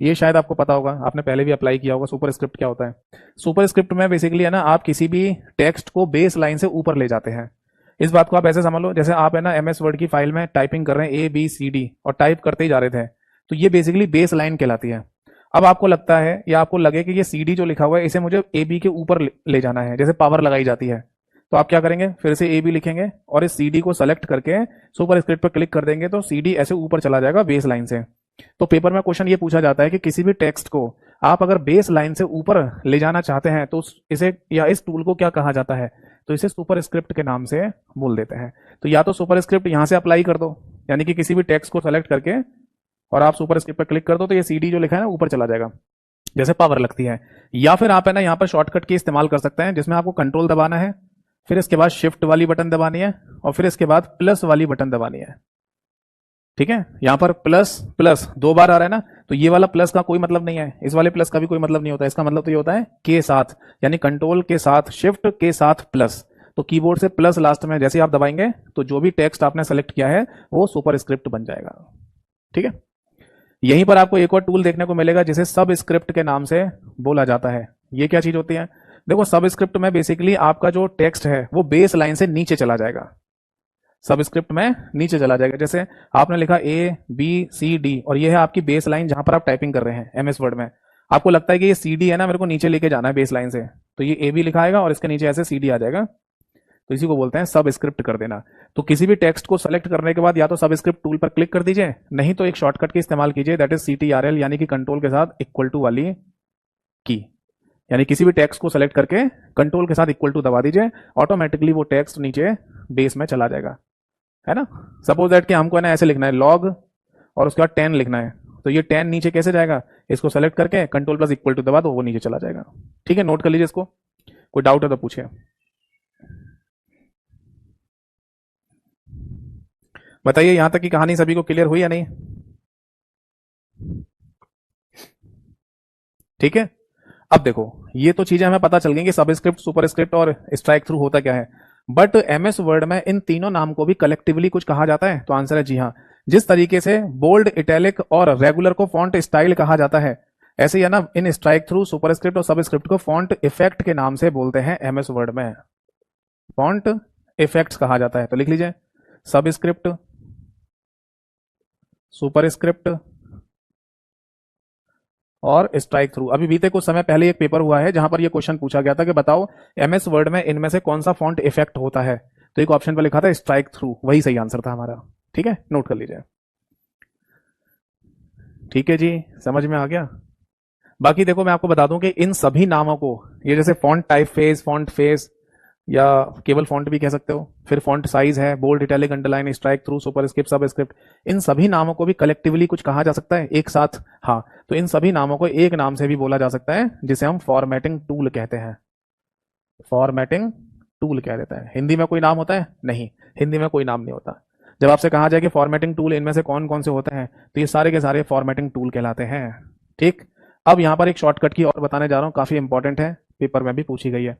ये शायद आपको पता होगा, आपने पहले भी अप्लाई किया होगा। सुपर स्क्रिप्ट क्या होता है? सुपर स्क्रिप्ट में बेसिकली है ना, आप किसी भी टेक्स्ट को बेस लाइन से ऊपर ले जाते हैं। इस बात को आप ऐसे समझ लो, जैसे आप है ना एमएस वर्ड की फाइल में टाइपिंग कर रहे हैं ABCD और टाइप करते ही जा रहे थे, तो ये बेसिकली बेस लाइन कहलाती है। अब आपको लगता है या आपको लगे कि ये CD जो लिखा हुआ है इसे मुझे AB के ऊपर ले जाना है, जैसे पावर लगाई जाती है, तो आप क्या करेंगे, फिर से AB लिखेंगे और इस CD को सेलेक्ट करके सुपर स्क्रिप्ट पर क्लिक कर देंगे, तो CD ऐसे ऊपर चला जाएगा बेस लाइन से। तो पेपर में क्वेश्चन ये पूछा जाता है कि किसी भी टेक्स्ट को आप अगर बेस लाइन से ऊपर ले जाना चाहते हैं तो इसे या इस टूल को क्या कहा जाता है? तो इसे सुपर स्क्रिप्ट के नाम से बोल देते हैं। तो या तो सुपर स्क्रिप्ट यहां से अप्लाई कर दो, यानी कि किसी भी टेक्स्ट को सेलेक्ट करके और आप सुपर स्क्रिप्ट पर क्लिक कर दो, तो ये CD जो लिखा है ना ऊपर चला जाएगा, जैसे पावर लगती है। या फिर आप है ना यहाँ पर शॉर्टकट की इस्तेमाल कर सकते हैं, जिसमें आपको कंट्रोल दबाना है, फिर इसके बाद शिफ्ट वाली बटन दबानी है और फिर इसके बाद प्लस वाली बटन दबानी है। ठीक है, यहां पर प्लस प्लस 2 बार आ रहा है ना, तो ये वाला प्लस का कोई मतलब नहीं है, इस वाले प्लस का भी कोई मतलब नहीं होता। इसका मतलब तो ये होता है के साथ, यानी कंट्रोल के साथ शिफ्ट के साथ प्लस। तो कीबोर्ड से प्लस लास्ट में जैसे आप दबाएंगे तो जो भी टेक्स्ट आपने सेलेक्ट किया है वो सुपर स्क्रिप्ट बन जाएगा। ठीक है, यहीं पर आपको एक और टूल देखने को मिलेगा जिसे सब स्क्रिप्ट के नाम से बोला जाता है। ये क्या चीज होती है? देखो, सब स्क्रिप्ट में बेसिकली आपका जो टेक्स्ट है वो बेस लाइन से नीचे चला जाएगा, सब स्क्रिप्ट में नीचे चला जाएगा। जैसे आपने लिखा ABCD और ये है आपकी बेस लाइन जहां पर आप टाइपिंग कर रहे हैं एमएस वर्ड में। आपको लगता है कि ये CD है ना, मेरे को नीचे लेके जाना है बेस लाइन से, तो ये AB लिखा आएगा और इसके नीचे ऐसे CD आ जाएगा, तो इसी को बोलते हैं सब स्क्रिप्ट कर देना। तो किसी भी टेक्स्ट को सेलेक्ट करने के बाद या तो सब स्क्रिप्ट टूल पर क्लिक कर दीजिए, नहीं तो एक शॉर्टकट की इस्तेमाल कीजिए, दैट इज CTRL, यानी कि कंट्रोल के साथ इक्वल टू वाली की। यानी किसी भी टेक्स्ट को सेलेक्ट करके कंट्रोल के साथ इक्वल टू दबा दीजिए, ऑटोमेटिकली वो टेक्स्ट नीचे बेस में चला जाएगा, है ना। सपोज दैट कि हमको है ना ऐसे लिखना है लॉग और उसके बाद 10 लिखना है, तो ये 10 नीचे कैसे जाएगा? इसको सेलेक्ट करके कंट्रोल प्लस इक्वल टू दबा दो, वो नीचे चला जाएगा। ठीक है, नोट कर लीजिए इसको, कोई डाउट है तो पूछिए। बताइए, यहां तक की कहानी सभी को क्लियर हुई या नहीं? ठीक है, अब देखो, ये तो चीजें हमें पता चल गई कि सबस्क्रिप्ट, सुपरस्क्रिप्ट और स्ट्राइक थ्रू होता क्या है, बट एमएस वर्ड में इन तीनों नाम को भी कलेक्टिवली कुछ कहा जाता है? तो आंसर है जी हाँ। जिस तरीके से बोल्ड, इटैलिक और रेगुलर को फॉन्ट स्टाइल कहा जाता है, ऐसे ही है ना इन स्ट्राइक थ्रू, सुपरस्क्रिप्ट और सबस्क्रिप्ट को फॉन्ट इफेक्ट के नाम से बोलते हैं एमएस वर्ड में, फॉन्ट इफेक्ट्स कहा जाता है। तो लिख लीजिए, सबस्क्रिप्ट, सुपरस्क्रिप्ट और स्ट्राइक थ्रू। अभी बीते कुछ समय पहले एक पेपर हुआ है जहां पर यह क्वेश्चन पूछा गया था कि बताओ एमएस वर्ड में इनमें से कौन सा फॉन्ट इफेक्ट होता है, तो एक ऑप्शन पर लिखा था स्ट्राइक थ्रू, वही सही आंसर था हमारा। ठीक है, नोट कर लीजिए। ठीक है जी, समझ में आ गया। बाकी देखो, मैं आपको बता दूं कि इन सभी नामों को, ये जैसे font type face, font face या केवल फॉन्ट भी कह सकते हो, फिर फॉन्ट साइज है, bold, italic, underline, strike through, superscript, subscript, इन सभी नामों को भी कलेक्टिवली कुछ कहा जा सकता है एक साथ? हाँ, तो इन सभी नामों को एक नाम से भी बोला जा सकता है जिसे हम फॉर्मेटिंग टूल कहते हैं। फॉर्मेटिंग टूल कह देता है। हिंदी में कोई नाम होता है? नहीं, हिंदी में कोई नाम नहीं होता। जब आपसे कहा जाए कि फॉर्मेटिंग टूल इनमें से कौन कौन से होते हैं, तो ये सारे के सारे फॉर्मेटिंग टूल कहलाते हैं। ठीक, अब यहां पर एक शॉर्टकट की और बताने जा रहा हूं, काफी इंपॉर्टेंट है, पेपर में भी पूछी गई है।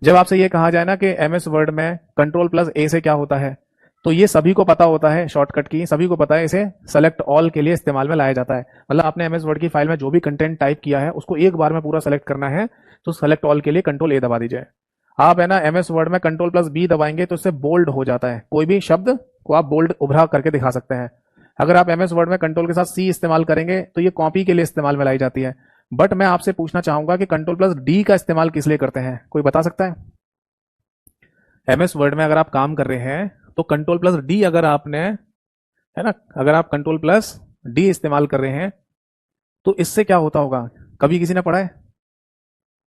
जब आपसे ये कहा जाए ना कि एमएस वर्ड में कंट्रोल प्लस ए से क्या होता है, तो ये सभी को पता होता है, शॉर्टकट की सभी को पता है, इसे सेलेक्ट ऑल के लिए इस्तेमाल में लाया जाता है। मतलब आपने एमएस वर्ड की फाइल में जो भी कंटेंट टाइप किया है उसको एक बार में पूरा सेलेक्ट करना है, तो सेलेक्ट ऑल के लिए कंट्रोल ए दबा दीजिए। आप है ना एमएस वर्ड में कंट्रोल प्लस बी दबाएंगे तो इससे बोल्ड हो जाता है, कोई भी शब्द को आप बोल्ड उभरा करके दिखा सकते हैं। अगर आप एमएस वर्ड में कंट्रोल के साथ सी इस्तेमाल करेंगे तो ये कॉपी के लिए इस्तेमाल में लाई जाती है। बट मैं आपसे पूछना चाहूंगा कि कंट्रोल प्लस डी का इस्तेमाल किस लिए करते हैं, कोई बता सकता है? एमएस वर्ड में अगर आप काम कर रहे हैं तो कंट्रोल प्लस डी अगर आपने, है ना, अगर आप कंट्रोल प्लस डी इस्तेमाल कर रहे हैं तो इससे क्या होता होगा, कभी किसी ने पढ़ा है?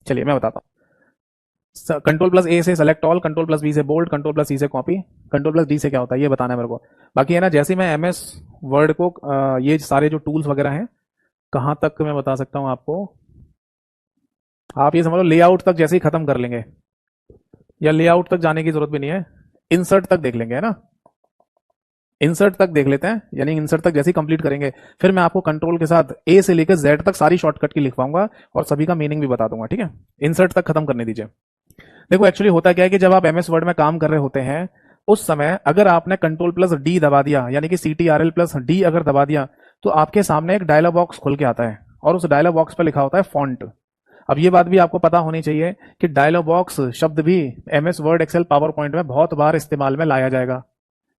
चलिए मैं बताता हूं। कंट्रोल प्लस ए से select all, control plus B से बोल्ड, कंट्रोल प्लस सी से कॉपी, कंट्रोल प्लस डी से क्या होता है ये बताना है मेरे को। बाकी है ना, जैसे मैं एमएस वर्ड को ये सारे जो टूल्स वगैरह हैं कहां तक मैं बता सकता हूं आपको, आप ये समझ लो लेआउट तक जैसे ही खत्म कर लेंगे, या लेआउट तक जाने की जरूरत भी नहीं है, इंसर्ट तक देख लेंगे, है ना। इंसर्ट तक देख लेते हैं, यानी इंसर्ट तक जैसे ही कंप्लीट करेंगे फिर मैं आपको कंट्रोल के साथ ए से लेकर जेड तक सारी शॉर्टकट की लिखवाऊंगा और सभी का मीनिंग भी बता दूंगा, ठीक है। इंसर्ट तक खत्म करने दीजिए। देखो एक्चुअली होता क्या है कि जब आप एमएस वर्ड में काम कर रहे होते हैं उस समय अगर आपने कंट्रोल प्लस डी दबा दिया, यानी कि CTRL प्लस डी अगर दबा दिया, तो आपके सामने एक डायलॉग बॉक्स खुल के आता है और उस डायलॉग बॉक्स पर लिखा होता है फॉन्ट। अब ये बात भी आपको पता होनी चाहिए कि डायलॉग बॉक्स शब्द भी MS Word Excel PowerPoint में बहुत बार इस्तेमाल में लाया जाएगा,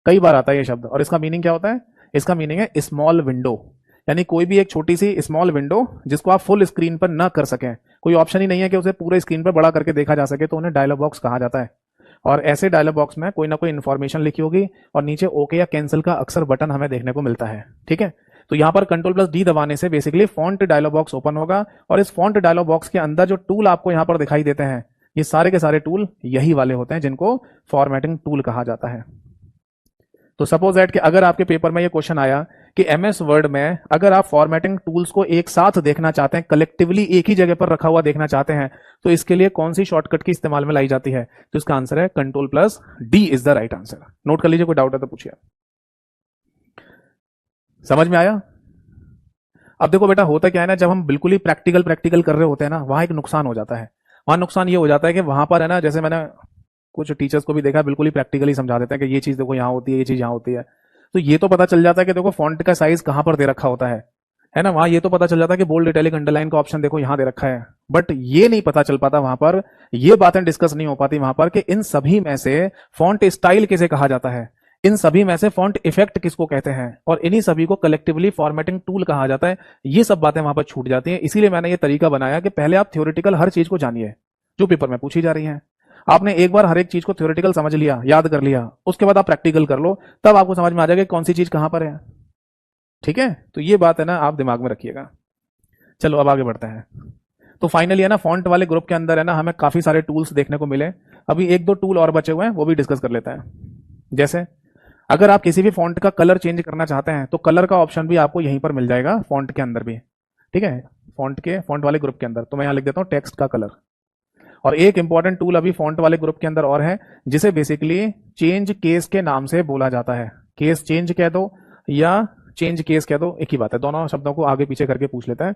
कई बार आता है ये शब्द। और इसका मीनिंग क्या होता है, इसका मीनिंग है स्मॉल विंडो, यानी कोई भी एक छोटी सी स्मॉल विंडो जिसको आप फुल स्क्रीन पर ना कर सकें, कोई ऑप्शन ही नहीं है कि उसे पूरे स्क्रीन पर बड़ा करके देखा जा सके, तो उन्हें डायलॉग बॉक्स कहा जाता है। और ऐसे डायलॉग बॉक्स में कोई ना कोई इन्फॉर्मेशन लिखी होगी और नीचे ओके या कैंसिल का अक्सर बटन हमें देखने को मिलता है, ठीक है। तो यहां पर कंट्रोल प्लस डी दबाने से basically font dialog box open होगा और इस फॉन्ट डायलॉग बॉक्स के अंदर जो टूल आपको यहां पर दिखाई देते हैं ये सारे के सारे टूल यही वाले होते हैं जिनको फॉर्मेटिंग टूल कहा जाता है। तो सपोज दैट कि अगर आपके पेपर में ये क्वेश्चन आया कि एमएस वर्ड में अगर आप फॉर्मेटिंग टूल्स को एक साथ देखना चाहते हैं, कलेक्टिवली एक ही जगह पर रखा हुआ देखना चाहते हैं, तो इसके लिए कौन सी शॉर्टकट की इस्तेमाल में लाई जाती है, तो इसका आंसर है control plus D is the right answer. Note कर लीजिए, कोई डाउट है तो पूछिए। समझ में आया। अब देखो बेटा होता क्या है ना, जब हम बिल्कुल ही प्रैक्टिकल कर रहे होते हैं ना, वहां एक नुकसान हो जाता है। वहां नुकसान ये हो जाता है कि वहां पर है ना, जैसे मैंने कुछ टीचर्स को भी देखा बिल्कुल ही प्रैक्टिकली समझा देते हैं कि ये चीज देखो यहाँ होती है, ये चीज यहाँ होती है, तो ये तो पता चल जाता है कि देखो फॉन्ट का साइज कहां पर दे रखा होता है ना। वहां ये तो पता चल जाता है कि बोल्ड इटैलिक अंडरलाइन का ऑप्शन देखो यहां दे रखा है, बट ये नहीं पता चल पाता वहां पर, ये बातें डिस्कस नहीं हो पाती वहां पर कि इन सभी में से फॉन्ट स्टाइल किसे कहा जाता है, इन सभी में से फॉन्ट इफेक्ट किसको कहते हैं, और इन्हीं सभी को कलेक्टिवली फॉर्मेटिंग टूल कहा जाता है। ये सब बातें वहां पर छूट जाती हैं। इसीलिए मैंने ये तरीका बनाया कि पहले आप थ्योरेटिकल हर चीज को जानिए जो पेपर में पूछी जा रही है। आपने एक बार हर एक चीज को थ्योरेटिकल समझ लिया, याद कर लिया, उसके बाद आप प्रैक्टिकल कर लो, तब आपको समझ में आ जाएगा कौन सी चीज कहां पर है, ठीक है। तो ये बात है ना, आप दिमाग में रखिएगा। चलो अब आगे बढ़ते हैं। तो फाइनली है ना, फॉन्ट वाले ग्रुप के अंदर है ना हमें काफी सारे टूल्स देखने को मिले। अभी एक दो टूल और बचे हुए हैं, वो भी डिस्कस कर लेते हैं। जैसे अगर आप किसी भी फॉन्ट का कलर चेंज करना चाहते हैं तो कलर का ऑप्शन भी आपको यहीं पर मिल जाएगा फॉन्ट के अंदर भी, ठीक है। फॉन्ट वाले ग्रुप के अंदर तो मैं यहां लिख देता हूं टेक्स्ट का कलर। और एक इंपॉर्टेंट टूल अभी फॉन्ट वाले ग्रुप के अंदर और है जिसे बेसिकली चेंज केस के नाम से बोला जाता है। केस चेंज कह दो या चेंज केस कह दो, एक ही बात है, दोनों शब्दों को आगे पीछे करके पूछ लेता है,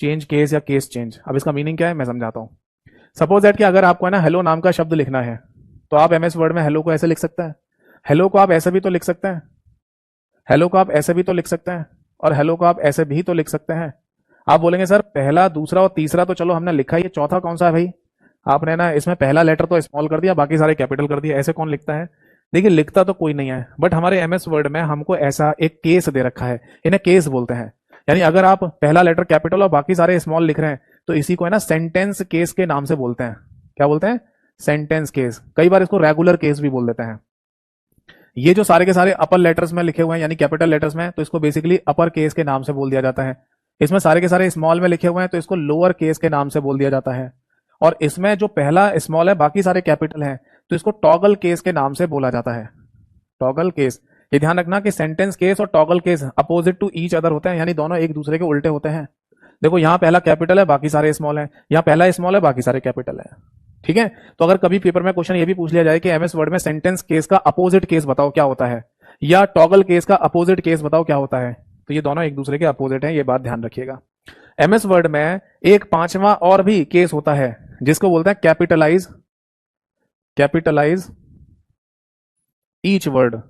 चेंज केस या केस चेंज। अब इसका मीनिंग क्या है मैं समझाता हूं। सपोज दैट कि अगर आपको है ना हेलो नाम का शब्द लिखना है, तो आप एमएस वर्ड में हेलो को ऐसे लिख सकते हैं, हेलो को आप ऐसे भी तो लिख सकते हैं, हेलो को आप ऐसे भी तो लिख सकते हैं, और हेलो को आप ऐसे भी तो लिख सकते हैं। आप बोलेंगे सर पहला दूसरा और तीसरा तो चलो हमने लिखा, ये चौथा कौन सा है भाई, आपने ना इसमें पहला लेटर तो स्मॉल कर दिया बाकी सारे कैपिटल कर दिया, ऐसे कौन लिखता है। देखिए लिखता तो कोई नहीं है, बट हमारे एमएस वर्ड में हमको ऐसा एक केस दे रखा है, इन्हें केस बोलते हैं। यानी अगर आप पहला लेटर कैपिटल और बाकी सारे स्मॉल लिख रहे हैं तो इसी को है ना सेंटेंस केस के नाम से बोलते हैं। क्या बोलते हैं, सेंटेंस केस। कई बार इसको रेगुलर केस भी बोल देते हैं। ये जो सारे के सारे अपर लेटर्स में लिखे हुए हैं यानी कैपिटल लेटर्स में, तो इसको बेसिकली अपर केस के नाम से बोल दिया जाता है। इसमें सारे के सारे स्मॉल में लिखे हुए हैं तो इसको लोअर केस के नाम से बोल दिया जाता है। और इसमें जो पहला स्मॉल है बाकी सारे कैपिटल हैं तो इसको टॉगल केस के नाम से बोला जाता है। टॉगल केस, ये ध्यान रखना कि सेंटेंस केस और toggle case opposite to each other होते हैं, यानी दोनों एक दूसरे के उल्टे होते हैं। देखो यहां पहला कैपिटल है बाकी सारे स्मॉल है, यहां पहला स्मॉल है बाकी सारे कैपिटल है, ठीक है। तो अगर कभी पेपर में क्वेश्चन ये भी पूछ लिया जाए कि एमएस वर्ड में सेंटेंस केस का अपोजिट केस बताओ क्या होता है, या टॉगल केस का अपोजिट केस बताओ क्या होता है, तो ये दोनों एक दूसरे के अपोजिट हैं, ये बात ध्यान रखिएगा। एमएस वर्ड में एक पांचवा और भी केस होता है जिसको बोलते हैं कैपिटलाइज, कैपिटलाइज ईच वर्ड।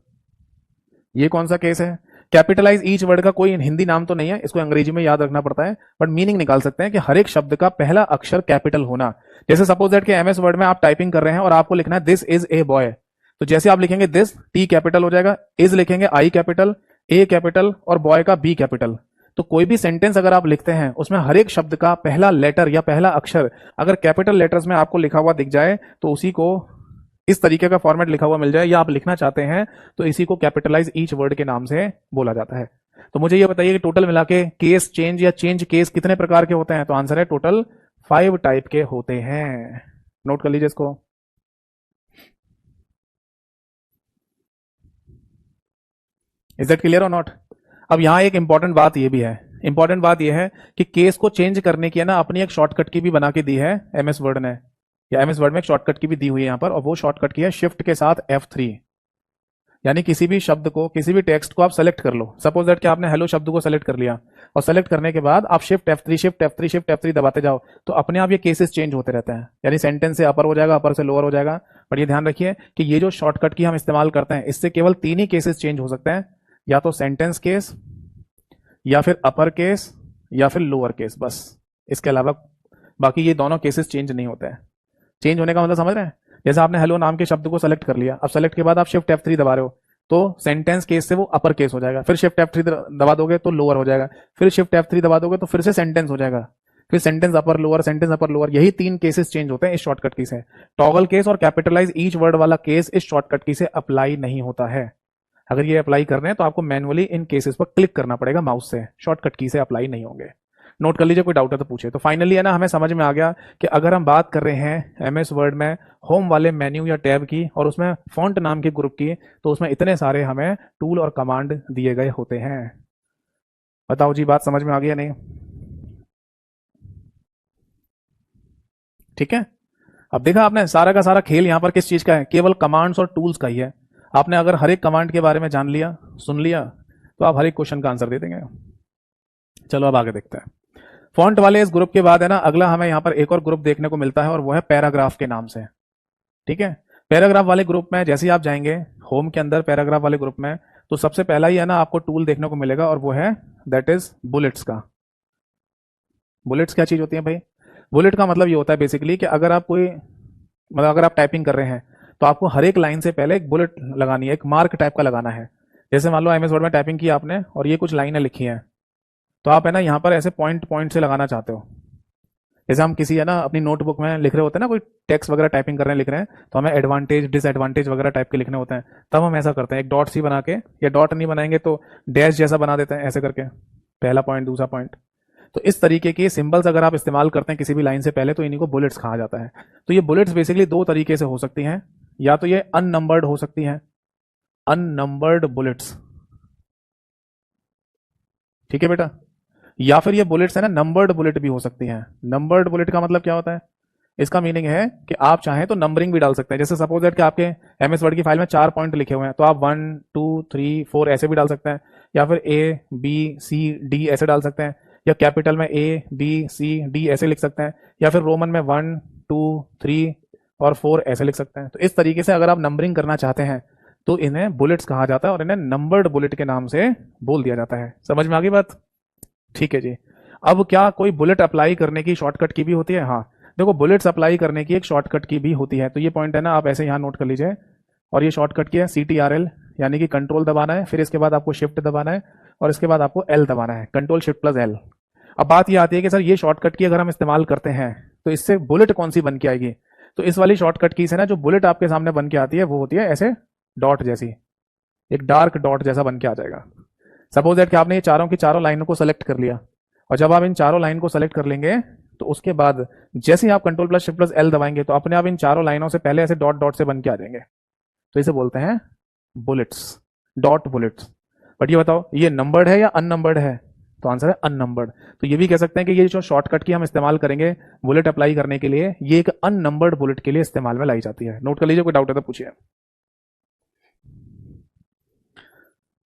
ये कौन सा केस है, कैपिटलाइज ईच वर्ड का कोई हिंदी नाम तो नहीं है, इसको अंग्रेजी में याद रखना पड़ता है, बट मीनिंग निकाल सकते हैं कि हर एक शब्द का पहला अक्षर कैपिटल होना। जैसे सपोज दैट कि एमएस वर्ड में आप टाइपिंग कर रहे हैं और आपको लिखना है दिस इज ए बॉय, तो जैसे आप लिखेंगे दिस, टी कैपिटल हो जाएगा, इज लिखेंगे आई कैपिटल, ए कैपिटल, और बॉय का बी कैपिटल। तो कोई भी सेंटेंस अगर आप लिखते हैं उसमें हर एक शब्द का पहला लेटर या पहला अक्षर अगर कैपिटल लेटर्स में आपको लिखा हुआ दिख जाए तो उसी को इस तरीके का फॉर्मेट लिखा हुआ मिल जाए या आप लिखना चाहते हैं तो इसी को कैपिटलाइज ईच वर्ड के नाम से बोला जाता है। तो मुझे ये बताइए कि टोटल मिला के केस चेंज या चेंज केस कितने प्रकार के होते हैं, तो आंसर है टोटल 5 टाइप के होते हैं। नोट कर लीजिए इसको। इज दैट क्लियर और नॉट। अब यहां एक इंपॉर्टेंट बात ये भी है इंपॉर्टेंट बात यह है कि केस को चेंज करने की है ना अपनी एक शॉर्टकट की भी बना के दी है एमएस वर्ड ने, या एमएस वर्ड में एक शॉर्टकट की भी दी हुई है यहां पर, और वो शॉर्टकट की है शिफ्ट के साथ F3। यानी किसी भी शब्द को, किसी भी टेक्स्ट को आप सेलेक्ट कर लो। सपोज दैट कि आपने हेलो शब्द को सेलेक्ट कर लिया, और सेलेक्ट करने के बाद आप shift F3 shift F3 shift F3 दबाते जाओ, तो अपने आप ये केसेस चेंज होते रहते हैं। यानी सेंटेंस से अपर हो जाएगा, अपर से लोअर हो जाएगा। बट ये ध्यान रखिए कि ये जो शॉर्टकट की हम इस्तेमाल करते हैं, इससे केवल 3 ही केसेस चेंज हो सकते हैं, या तो सेंटेंस केस, या फिर अपर केस, या फिर लोअर केस, बस। इसके अलावा बाकी ये दोनों केसेस चेंज नहीं होते हैं। चेंज होने का मतलब समझ रहे हैं? जैसे आपने हेलो नाम के शब्द को सेलेक्ट कर लिया, अब सेलेक्ट के बाद आप शिफ्ट F3 दबा रहे हो, तो सेंटेंस केस से वो अपर केस हो जाएगा। फिर शिफ्ट F3 दबा दोगे तो लोअर हो जाएगा, फिर शिफ्ट F3 दबा दोगे तो फिर से सेंटेंस हो जाएगा, फिर sentence upper lower, sentence upper lower. यही 3 केसेस चेंज होते हैं इस शॉर्टकट की से। टॉगल केस और कैपिटलाइज ईच वर्ड वाला केस इस शॉर्टकट की से अप्लाई नहीं होता है। अगर ये अप्लाई कर रहे हैं तो आपको मैनुअली इन केसेस पर क्लिक करना पड़ेगा माउस से, शॉर्टकट की से अप्लाई नहीं होंगे। नोट कर लीजिए, कोई डाउट है तो पूछे। तो फाइनली है ना, हमें समझ में आ गया कि अगर हम बात कर रहे हैं एमएस वर्ड में होम वाले मेन्यू या टैब की, और उसमें फॉन्ट नाम के ग्रुप की, तो उसमें इतने सारे हमें टूल और कमांड दिए गए होते हैं। बताओ जी, बात समझ में आ गई या नहीं? ठीक है। अब देखा आपने, सारा का सारा खेल यहां पर किस चीज का है? केवल कमांड्स और टूल्स का ही है। आपने अगर हर एक कमांड के बारे में जान लिया, सुन लिया, तो आप हर एक क्वेश्चन का आंसर दे देंगे। चलो अब आगे देखते हैं। फॉन्ट वाले इस ग्रुप के बाद है ना, अगला हमें यहाँ पर एक और ग्रुप देखने को मिलता है, और वो है पैराग्राफ के नाम से। ठीक है। पैराग्राफ वाले ग्रुप में जैसे ही आप जाएंगे होम के अंदर पैराग्राफ वाले ग्रुप में, तो सबसे पहला ही है ना आपको टूल देखने को मिलेगा, और वो है दैट इज बुलेट्स का। बुलेट्स क्या चीज होती है भाई? बुलेट का मतलब ये होता है बेसिकली कि अगर आप कोई, मतलब अगर आप टाइपिंग कर रहे हैं, तो आपको हर एक लाइन से पहले एक बुलेट लगानी है, एक मार्क टाइप का लगाना है। जैसे मान लो एमएस वर्ड में टाइपिंग की आपने, और ये कुछ लाइनें लिखी हैं, तो आप है ना यहाँ पर ऐसे पॉइंट पॉइंट से लगाना चाहते हो। जैसे हम किसी है ना अपनी नोटबुक में लिख रहे होते हैं ना, कोई टेक्स्ट वगैरह टाइपिंग कर रहे हैं, लिख रहे हैं, तो हमें एडवांटेज डिसएडवांटेज वगैरह टाइप के लिखने होते हैं, तब हम ऐसा करते हैं, एक डॉट सी बना के, या डॉट नहीं बनाएंगे तो डैश जैसा बना देते हैं, ऐसे करके, पहला पॉइंट दूसरा पॉइंट। तो इस तरीके के सिंबल्स अगर आप इस्तेमाल करते हैं किसी भी लाइन से पहले, तो इन्हीं को बुलेट्स कहा जाता है। तो ये बुलेट्स बेसिकली 2 तरीके से हो सकती हैं, या तो ये अननंबर्ड हो सकती हैं, अननंबर्ड बुलेट्स, ठीक है बेटा, या फिर ये बुलेट्स है ना नंबर्ड बुलेट भी हो सकती हैं। नंबर्ड बुलेट का मतलब क्या होता है? इसका मीनिंग है कि आप चाहें तो नंबरिंग भी डाल सकते हैं। जैसे सपोज दैट कि आपके एमएस वर्ड की फाइल में 4 पॉइंट लिखे हुए हैं, तो आप 1 2 3 4 ऐसे भी डाल सकते हैं, या फिर A B C D ऐसे डाल सकते हैं, या कैपिटल में A B C D ऐसे लिख सकते हैं, या फिर रोमन में 1 2 3 और 4 ऐसे लिख सकते हैं। तो इस तरीके से अगर आप नंबरिंग करना चाहते हैं, तो इन्हें बुलेट्स कहा जाता है, और इन्हें नंबर्ड बुलेट के नाम से बोल दिया जाता है। समझ में आ गई बात? ठीक है जी। अब क्या कोई बुलेट अप्लाई करने की शॉर्टकट की भी होती है? हाँ, देखो बुलेट्स अप्लाई करने की एक शॉर्टकट की भी होती है। तो ये पॉइंट है ना, आप ऐसे यहाँ नोट कर लीजिए। और ये शॉर्टकट की है CTRL, यानी कि कंट्रोल दबाना है, फिर इसके बाद आपको शिफ्ट दबाना है, और इसके बाद आपको L दबाना है, कंट्रोल शिफ्ट प्लस L। अब बात ये आती है कि सर ये शॉर्टकट की अगर हम इस्तेमाल करते हैं, तो इससे बुलेट कौन सी बन के आएगी? तो इस वाली शॉर्टकट की से ना जो बुलेट आपके सामने बन के आती है, वो होती है ऐसे डॉट जैसी, एक डार्क डॉट जैसा बन के आ जाएगा। सपोज दैट कि आपने ये चारों की चारों लाइनों को सेलेक्ट कर लिया, और जब आप इन चारों लाइन को सेलेक्ट कर लेंगे, तो उसके बाद जैसे ही आप control plus shift plus L दबाएंगे, तो अपने आप इन चारों लाइनों से पहले ऐसे डॉट डॉट से बन के आ जाएंगे। तो इसे बोलते हैं बुलेट्स, डॉट बुलेट्स। बट ये बताओ, ये नंबर्ड है या अननंबर्ड है? तो आंसर है अननंबर्ड। तो ये भी कह सकते हैं कि ये जो शॉर्टकट की हम इस्तेमाल करेंगे बुलेट अप्लाई करने के लिए, ये एक अननंबर्ड बुलेट के लिए इस्तेमाल में लाई जाती है। नोट कर लीजिए, कोई डाउट है तो पूछिए।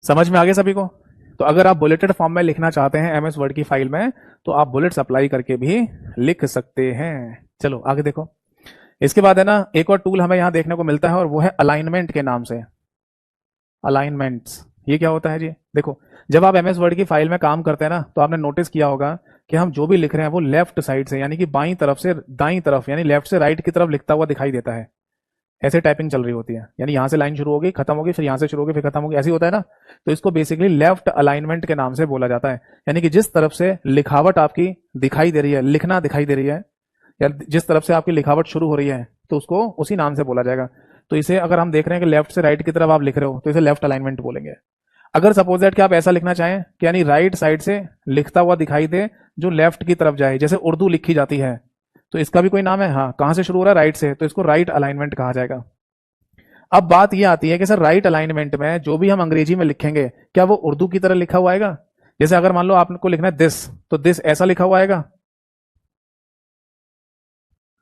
समझ में आ गया सभी को? तो अगर आप बुलेटेड फॉर्म में लिखना चाहते हैं एमएस वर्ड की फाइल में, तो आप बुलेट्स अप्लाई करके भी लिख सकते हैं। चलो आगे देखो। इसके बाद है ना एक और टूल हमें यहां देखने को मिलता है, और वो है अलाइनमेंट के नाम से। अलाइनमेंट्स, ये क्या होता है जी? देखो, जब आप एमएस वर्ड की फाइल में काम करते हैं ना, तो आपने नोटिस किया होगा कि हम जो भी लिख रहे हैं वो लेफ्ट साइड से, यानी कि बाईं तरफ से दाईं तरफ, यानी लेफ्ट से राइट की तरफ लिखता हुआ दिखाई देता है। ऐसे टाइपिंग चल रही होती है, यानी यहां से लाइन शुरू होगी, खत्म होगी, फिर यहां से शुरू होगी, फिर खत्म होगी, ऐसी होता है ना। तो इसको बेसिकली लेफ्ट अलाइनमेंट के नाम से बोला जाता है। यानी कि जिस तरफ से लिखावट आपकी दिखाई दे रही है, लिखना दिखाई दे रही है, या जिस तरफ से आपकी लिखावट शुरू हो रही है, तो उसको उसी नाम से बोला जाएगा। तो इसे अगर हम देख रहे हैं कि लेफ्ट से राइट की तरफ आप लिख रहे हो, तो इसे लेफ्ट अलाइनमेंट बोलेंगे। अगर सपोज दैट कि आप ऐसा लिखना चाहें कि यानी राइट साइड से लिखता हुआ दिखाई दे जो लेफ्ट की तरफ जाए, जैसे उर्दू लिखी जाती है, तो इसका भी कोई नाम है? हाँ, कहां से शुरू हो रहा है? राइट से, तो इसको राइट अलाइनमेंट कहा जाएगा। अब बात यह आती है कि सर राइट अलाइनमेंट में जो भी हम अंग्रेजी में लिखेंगे, क्या वो उर्दू की तरह लिखा हुआ आएगा? जैसे अगर मान लो आपको लिखना है दिस, तो दिस ऐसा लिखा हुआ आएगा।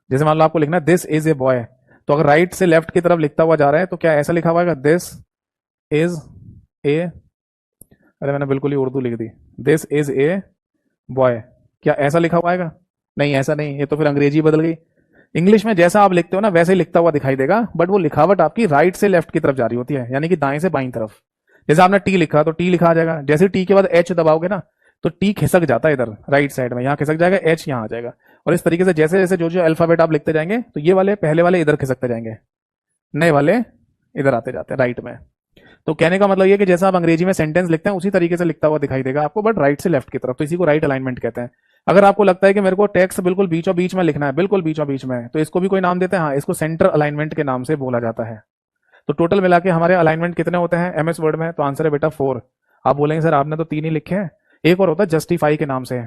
जैसे मान लो आपको लिखना है दिस इज ए बॉय, तो अगर राइट से लेफ्ट की तरफ लिखता हुआ जा रहा है तो क्या ऐसा लिखा हुआ आएगा, दिस इज ए, अरे मैंने बिल्कुल ही उर्दू लिख दी, दिस इज ए बॉय, क्या ऐसा लिखा हुआ आएगा? नहीं, ऐसा नहीं, ये तो फिर अंग्रेजी बदल गई। इंग्लिश में जैसा आप लिखते हो ना वैसे ही लिखता हुआ दिखाई देगा, बट वो लिखावट आपकी राइट से लेफ्ट की तरफ जा रही होती है, यानी कि दाएं से बाईं तरफ। जैसे आपने टी लिखा तो टी लिखा आ जाएगा, जैसे टी के बाद एच दबाओगे ना तो टी खिसक जाता है इधर राइट साइड में, यहाँ खिसक जाएगा, एच यहाँ आ जाएगा। और इस तरीके से जैसे जैसे जो जो अल्फाबेट आप लिखते जाएंगे तो ये वाले पहले वाले इधर खिसकते जाएंगे, नए वाले इधर आते जाते हैं राइट में। तो कहने का मतलब ये कि जैसा आप अंग्रेजी में सेंटेंस लिखते हैं उसी तरीके से लिखता हुआ दिखाई देगा आपको, बट राइट से लेफ्ट की तरफ, तो इसी को राइट अलाइनमेंट कहते हैं। अगर आपको लगता है कि मेरे को टेक्स्ट बिल्कुल बीचों बीच में लिखना है, बिल्कुल बीचों बीच में, तो इसको भी कोई नाम देते हैं, हाँ, इसको सेंटर अलाइनमेंट के नाम से बोला जाता है। तो टोटल मिला के हमारे अलाइनमेंट कितने होते हैं एमएस वर्ड में? तो आंसर है बेटा 4। आप बोलेंगे सर आपने तो 3 ही लिखे हैं, एक और होता है जस्टिफाई के नाम से,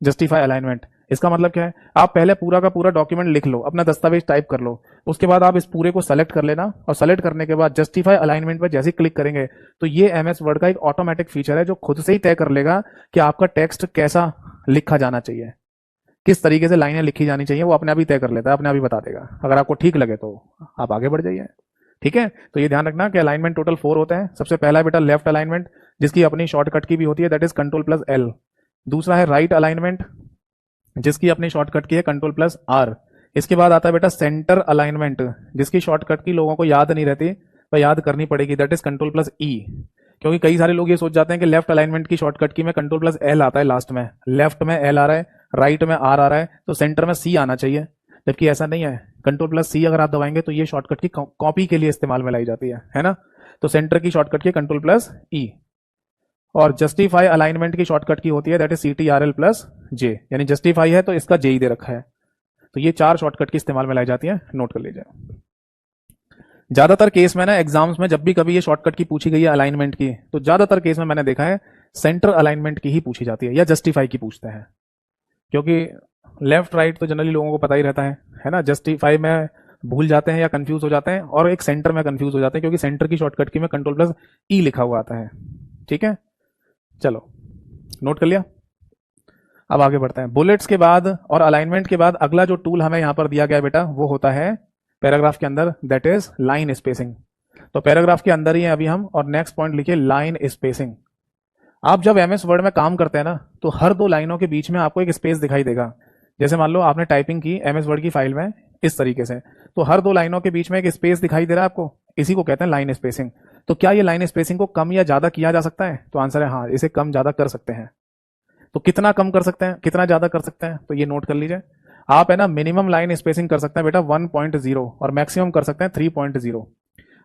जस्टिफाई अलाइनमेंट। इसका मतलब क्या है, आप पहले पूरा का पूरा डॉक्यूमेंट लिख लो, अपना दस्तावेज टाइप कर लो, उसके बाद आप इस पूरे को सेलेक्ट कर लेना, और सेलेक्ट करने के बाद जस्टिफाई अलाइनमेंट पर जैसे क्लिक करेंगे तो ये एमएस वर्ड का एक ऑटोमेटिक फीचर है जो खुद से ही तय कर लेगा कि आपका टेक्स्ट कैसा लिखा जाना चाहिए, किस तरीके से लाइनें लिखी जानी चाहिए, वो अपने आप ही तय कर लेता है, अपने आप ही बता देगा। अगर आपको ठीक लगे तो आप आगे बढ़ जाइए। ठीक है, तो ये ध्यान रखना कि अलाइनमेंट टोटल 4 होते हैं। सबसे पहला है बेटा लेफ्ट अलाइनमेंट, जिसकी अपनी शॉर्टकट की भी होती है, that is control plus L. दूसरा है राइट अलाइनमेंट, जिसकी अपनी शॉर्टकट की है कंट्रोल प्लस आर। इसके बाद आता है बेटा सेंटर अलाइनमेंट, जिसकी शॉर्टकट की लोगों को याद नहीं रहती, पर याद करनी पड़ेगी, दैट इज कंट्रोल प्लस ई। क्योंकि कई सारे लोग ये सोच जाते हैं कि लेफ्ट अलाइनमेंट की शॉर्टकट की में कंट्रोल प्लस एल आता है लास्ट में, लेफ्ट में एल आ रहा है, राइट में आर आ रहा है, तो सेंटर में सी आना चाहिए, जबकि ऐसा नहीं है। कंट्रोल प्लस सी अगर आप दबाएंगे तो ये शॉर्टकट की कॉपी के लिए इस्तेमाल में लाई जाती है ना। तो सेंटर की शॉर्टकट की कंट्रोल प्लस ई, और जस्टिफाई अलाइनमेंट की शॉर्टकट की होती है दैट इज CTRL प्लस जे, यानी जस्टिफाई है तो इसका जे ही दे रखा है। तो ये 4 शॉर्टकट की इस्तेमाल में लाई जाती है, नोट कर लीजिए। ज्यादातर केस में ना एग्जाम्स में जब भी कभी ये शॉर्टकट की पूछी गई है अलाइनमेंट की, तो ज्यादातर केस में मैंने देखा है सेंटर अलाइनमेंट की ही पूछी जाती है, या जस्टिफाई की पूछते हैं, क्योंकि लेफ्ट राइट तो जनरली लोगों को पता ही रहता है ना। जस्टिफाई में भूल जाते हैं या कंफ्यूज हो जाते हैं, और एक सेंटर में कंफ्यूज हो जाते हैं, क्योंकि सेंटर की शॉर्टकट की में कंट्रोल प्लस ई लिखा हुआ आता है। ठीक है, चलो नोट कर लिया। अब आगे बढ़ते हैं। बुलेट्स के बाद और अलाइनमेंट के बाद अगला जो टूल हमें यहां पर दिया गया बेटा वो होता है पैराग्राफ के अंदर, दैट इज लाइन स्पेसिंग। तो पैराग्राफ के अंदर ही है अभी हम, और नेक्स्ट पॉइंट लिखिए लाइन स्पेसिंग। आप जब एमएस वर्ड में काम करते हैं ना तो हर 2 लाइनों के बीच में आपको एक स्पेस दिखाई देगा। जैसे मान लो आपने टाइपिंग की एमएस वर्ड की फाइल में इस तरीके से, तो हर 2 लाइनों के बीच में एक स्पेस दिखाई दे रहा है आपको, इसी को कहते हैं लाइन स्पेसिंग। तो क्या ये लाइन स्पेसिंग को कम या ज्यादा किया जा सकता है? तो आंसर है हाँ, इसे कम ज्यादा कर सकते हैं। तो कितना कम कर सकते हैं, कितना ज्यादा कर सकते हैं, तो ये नोट कर लीजिए। आप है ना मिनिमम लाइन स्पेसिंग कर सकते हैं बेटा 1.0, और मैक्सिमम कर सकते हैं 3.0।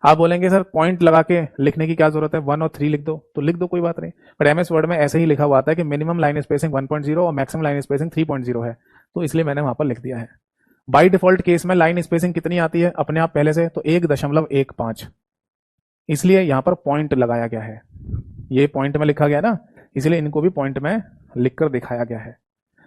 आप बोलेंगे सर पॉइंट लगा के लिखने की क्या जरूरत है, 1 और 3 लिख दो, तो लिख दो, कोई बात नहीं। बट एमएस वर्ड में ऐसे ही लिखा हुआ आता है कि मिनिमम लाइन स्पेसिंग 1.0 और मैक्सिमम लाइन स्पेसिंग 3.0 है, तो इसलिए मैंने वहां पर लिख दिया है। बाई डिफॉल्ट केस में लाइन स्पेसिंग कितनी आती है अपने आप पहले से, तो 1.15, इसलिए यहां पर पॉइंट लगाया गया है, ये पॉइंट में लिखा गया ना, इसलिए इनको भी पॉइंट में लिखकर दिखाया गया है।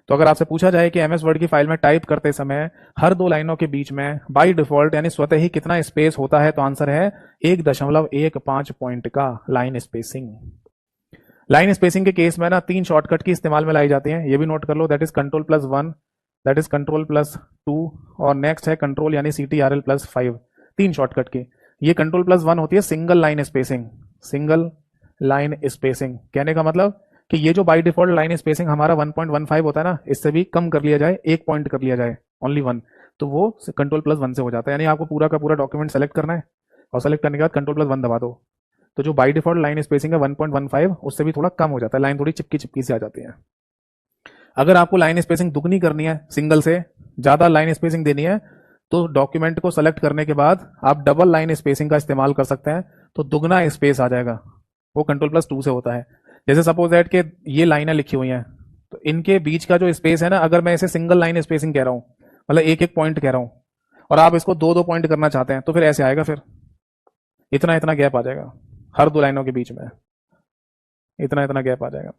तो अगर आपसे पूछा जाए कि एमएस वर्ड की फाइल में टाइप करते समय हर 2 लाइनों के बीच में बाय डिफॉल्ट यानी स्वतः ही कितना स्पेस होता है, तो आंसर है 1.15 पॉइंट का लाइन स्पेसिंग। लाइन स्पेसिंग के केस में ना 3 शॉर्टकट की इस्तेमाल में लाई जाती हैं, ये भी नोट कर लो, that is control plus 1, that is control plus 2, और नेक्स्ट है कंट्रोल यानी CTRL प्लस 5। 3 शॉर्टकट की। ये कंट्रोल प्लस 1 होती है single line spacing, single line spacing कहने का मतलब कि ये जो बाय डिफॉल्ट लाइन स्पेसिंग हमारा 1.15 होता है ना, इससे भी कम कर लिया जाए, 1 पॉइंट कर लिया जाए, ओनली 1, तो वो कंट्रोल प्लस 1 से हो जाता है। यानी आपको पूरा का पूरा डॉक्यूमेंट सेलेक्ट करना है, और सेलेक्ट करने के बाद कंट्रोल प्लस 1 दबा दो, तो जो बाय डिफॉल्ट लाइन स्पेसिंग है 1.15 उससे भी थोड़ा कम हो जाता है, लाइन थोड़ी चिपकी चिपकी से आ जाती है। अगर आपको लाइन स्पेसिंग दुगनी करनी है, सिंगल से ज्यादा लाइन स्पेसिंग देनी है, तो डॉक्यूमेंट को सेलेक्ट करने के बाद आप डबल लाइन स्पेसिंग का इस्तेमाल कर सकते हैं, तो दुगना स्पेस आ जाएगा, वो कंट्रोल प्लस 2 से होता है। जैसे सपोज दैट कि ये लाइनें लिखी हुई हैं, तो इनके बीच का जो स्पेस है ना, अगर मैं इसे सिंगल लाइन स्पेसिंग कह रहा हूं, मतलब एक एक पॉइंट कह रहा हूं, और आप इसको 2-2 पॉइंट करना चाहते हैं, तो फिर ऐसे आएगा, फिर इतना इतना गैप आ जाएगा हर 2 लाइनों के बीच में, इतना इतना गैप आ जाएगा।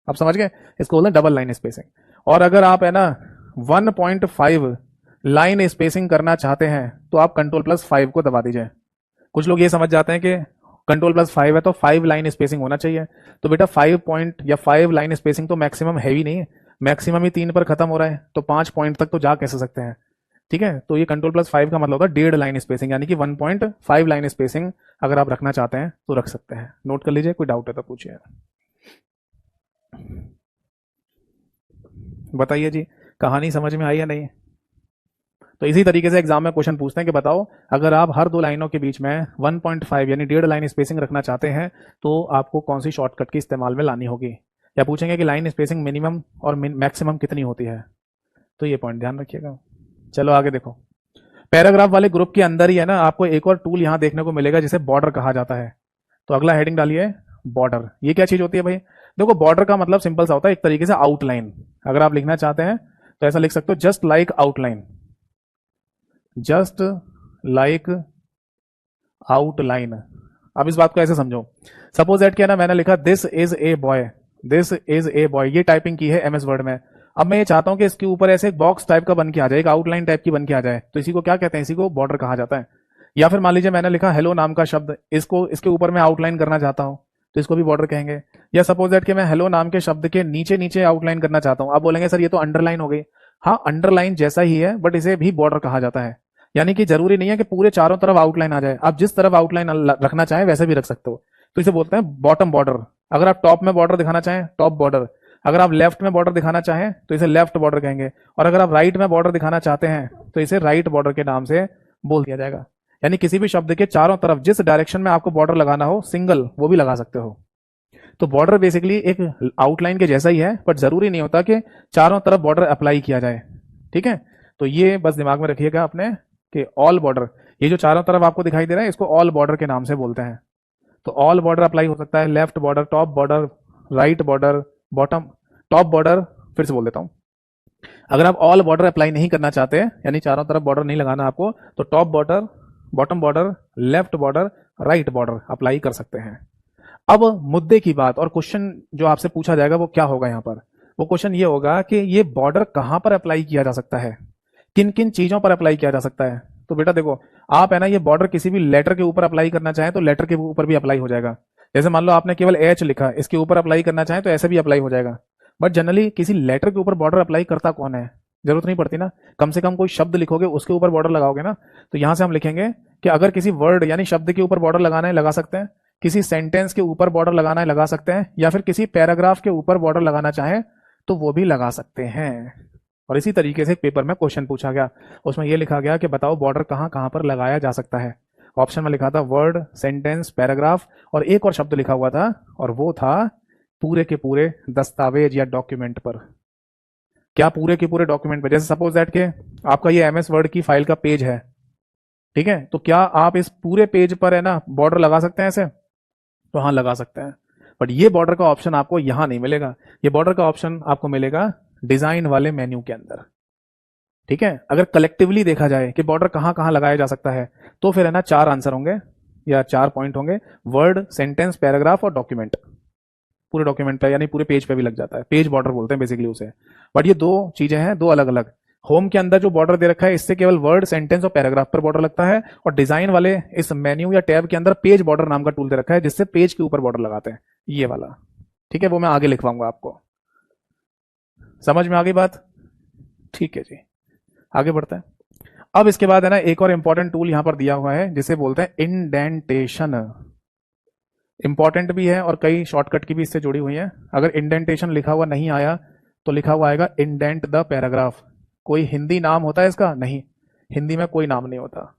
आप समझ गए, इसको बोलते हैं डबल लाइन स्पेसिंग। और अगर आप है ना 1.5 लाइन स्पेसिंग करना चाहते हैं, तो आप कंट्रोल प्लस 5 को दबा दीजिए। कुछ लोग ये समझ जाते हैं कि कंट्रोल+5 है तो 5 लाइन स्पेसिंग होना चाहिए। तो बेटा 5 पॉइंट या 5 लाइन स्पेसिंग तो मैक्सिमम है ही नहीं है, मैक्सिमम ही 3 पर खत्म हो रहा है, तो 5 पॉइंट तक तो जा कैसे सकते हैं। ठीक है, तो ये कंट्रोल+5 का मतलब होता है 1.5 लाइन स्पेसिंग, यानी कि 1.5 लाइन स्पेसिंग अगर आप रखना चाहते हैं तो रख सकते हैं। नोट कर लीजिए, कोई डाउट है तो पूछिए। बताइए जी, कहानी समझ में आई या नहीं। तो इसी तरीके से एग्जाम में क्वेश्चन पूछते हैं कि बताओ अगर आप हर दो लाइनों के बीच में 1.5 यानी 1.5 लाइन स्पेसिंग रखना चाहते हैं तो आपको कौन सी शॉर्टकट की इस्तेमाल में लानी होगी, या पूछेंगे कि लाइन स्पेसिंग मिनिमम और मैक्सिमम कितनी होती है। तो ये पॉइंट ध्यान रखिएगा। चलो आगे देखो, पैराग्राफ वाले ग्रुप के अंदर ही है ना आपको एक और टूल यहां देखने को मिलेगा जिसे बॉर्डर कहा जाता है। तो अगला हेडिंग डालिए बॉर्डर। ये क्या चीज होती है भाई। देखो बॉर्डर का मतलब सिंपल सा होता है एक तरीके से आउटलाइन। अगर आप लिखना चाहते हैं तो ऐसा लिख सकते हो, just like outline, just like outline. अब इस बात को ऐसे समझो, सपोज दैट क्या ना मैंने लिखा this is a boy, this is a boy, ये टाइपिंग की है एमएस वर्ड में। अब मैं ये चाहता हूं कि इसके ऊपर ऐसे एक बॉक्स टाइप का बन के आ जाए, एक आउटलाइन टाइप की बन के आ जाए, तो इसी को क्या कहते हैं, इसी को बॉर्डर कहा जाता है। या फिर मान लीजिए मैंने लिखा हेलो नाम का शब्द, इसको इसके ऊपर मैं आउटलाइन करना चाहता हूं तो इसको भी बॉर्डर कहेंगे। या सपोज दैट कि मैं हेलो नाम के शब्द के नीचे नीचे आउटलाइन करना चाहता हूं, आप बोलेंगे सर ये तो अंडरलाइन हो गई। हाँ अंडरलाइन जैसा ही है बट इसे भी बॉर्डर कहा जाता है। यानी कि जरूरी नहीं है कि पूरे चारों तरफ आउटलाइन आ जाए, आप जिस तरफ आउटलाइन रखना चाहें वैसे भी रख सकते हो। तो इसे बोलते हैं बॉटम बॉर्डर। अगर आप टॉप में बॉर्डर दिखाना चाहें टॉप बॉर्डर, अगर आप लेफ्ट में बॉर्डर दिखाना चाहें तो इसे लेफ्ट बॉर्डर कहेंगे, और अगर आप राइट में बॉर्डर दिखाना चाहते हैं तो इसे राइट बॉर्डर के नाम से बोल दिया जाएगा। यानी किसी भी शब्द के चारों तरफ जिस डायरेक्शन में आपको बॉर्डर लगाना हो सिंगल वो भी लगा सकते हो। तो बॉर्डर बेसिकली एक आउटलाइन के जैसा ही है बट जरूरी नहीं होता कि चारों तरफ बॉर्डर अप्लाई किया जाए। ठीक है, तो ये बस दिमाग में रखिएगा अपने कि ऑल बॉर्डर, ये जो चारों तरफ आपको दिखाई दे रहा है इसको ऑल बॉर्डर के नाम से बोलते हैं। तो ऑल बॉर्डर अप्लाई हो सकता है, left border, top border, right border, bottom, top border. फिर से बोल देता हूं, अगर आप ऑल बॉर्डर अप्लाई नहीं करना चाहते यानी चारों तरफ बॉर्डर नहीं लगाना आपको, तो top border, bottom border, left border, right border apply कर सकते हैं। अब मुद्दे की बात और क्वेश्चन जो आपसे पूछा जाएगा वो क्या होगा यहाँ पर, वो क्वेश्चन ये होगा कि ये बॉर्डर कहां पर अप्लाई किया जा सकता है, किन किन चीजों पर अप्लाई किया जा सकता है। तो बेटा देखो, आप है ना ये बॉर्डर किसी भी लेटर के ऊपर अप्लाई करना चाहें तो लेटर के ऊपर भी अप्लाई हो जाएगा। जैसे मान लो आपने केवल एच लिखा, इसके ऊपर अप्लाई करना चाहें तो ऐसे भी अप्लाई हो जाएगा। बट जनरली किसी लेटर के ऊपर बॉर्डर अप्लाई करता कौन है, जरूरत नहीं पड़ती ना। कम से कम कोई शब्द लिखोगे उसके ऊपर बॉर्डर लगाओगे ना। तो यहां से हम लिखेंगे कि अगर किसी वर्ड यानी शब्द के ऊपर बॉर्डर लगाना है लगा सकते हैं, किसी सेंटेंस के ऊपर बॉर्डर लगाना है लगा सकते हैं, या फिर किसी पैराग्राफ के ऊपर बॉर्डर लगाना चाहें तो वो भी लगा सकते हैं। और इसी तरीके से एक पेपर में क्वेश्चन पूछा गया, उसमें यह लिखा गया कि बताओ बॉर्डर कहां कहां पर लगाया जा सकता है। ऑप्शन में लिखा था वर्ड, सेंटेंस, पैराग्राफ, और एक और शब्द लिखा हुआ था और वो था पूरे के पूरे दस्तावेज या डॉक्यूमेंट पर। क्या पूरे के पूरे डॉक्यूमेंट पर, जैसे सपोज दैट के आपका ये एमएस वर्ड की फाइल का पेज है, ठीक है, तो क्या आप इस पूरे पेज पर है ना बॉर्डर लगा सकते हैं ऐसे, तो हाँ लगा सकते हैं। बट ये बॉर्डर का ऑप्शन आपको यहां नहीं मिलेगा, ये बॉर्डर का ऑप्शन आपको मिलेगा डिजाइन वाले मेन्यू के अंदर। ठीक है, अगर कलेक्टिवली देखा जाए कि बॉर्डर कहां कहां लगाया जा सकता है तो फिर है ना 4 आंसर होंगे या 4 पॉइंट होंगे, वर्ड, सेंटेंस, पैराग्राफ और डॉक्यूमेंट। पूरे डॉक्यूमेंट पे यानी पूरे पेज पे भी लग जाता है, पेज बॉर्डर बोलते हैं बेसिकली उसे। बट ये दो चीजें हैं, दो अलग अलग। होम के अंदर जो बॉर्डर दे रखा है इससे केवल वर्ड, सेंटेंस और पैराग्राफ पर बॉर्डर लगता है, और डिजाइन वाले इस मेन्यू या टैब के अंदर पेज बॉर्डर नाम का टूल दे रखा है जिससे पेज के ऊपर बॉर्डर लगाते हैं, ये वाला। ठीक है, वो मैं आगे लिखवाऊंगा आपको। समझ में आ गई बात। ठीक है जी, आगे बढ़ते हैं। अब इसके बाद है ना एक और इंपॉर्टेंट टूल यहां पर दिया हुआ है जिसे बोलते हैं इंडेंटेशन। इंपॉर्टेंट भी है और कई शॉर्टकट की भी इससे जुड़ी हुई है। अगर इंडेंटेशन लिखा हुआ नहीं आया तो लिखा हुआ आएगा इंडेंट द पैराग्राफ। कोई हिंदी नाम होता है इसका? नहीं, हिंदी में कोई नाम नहीं होता।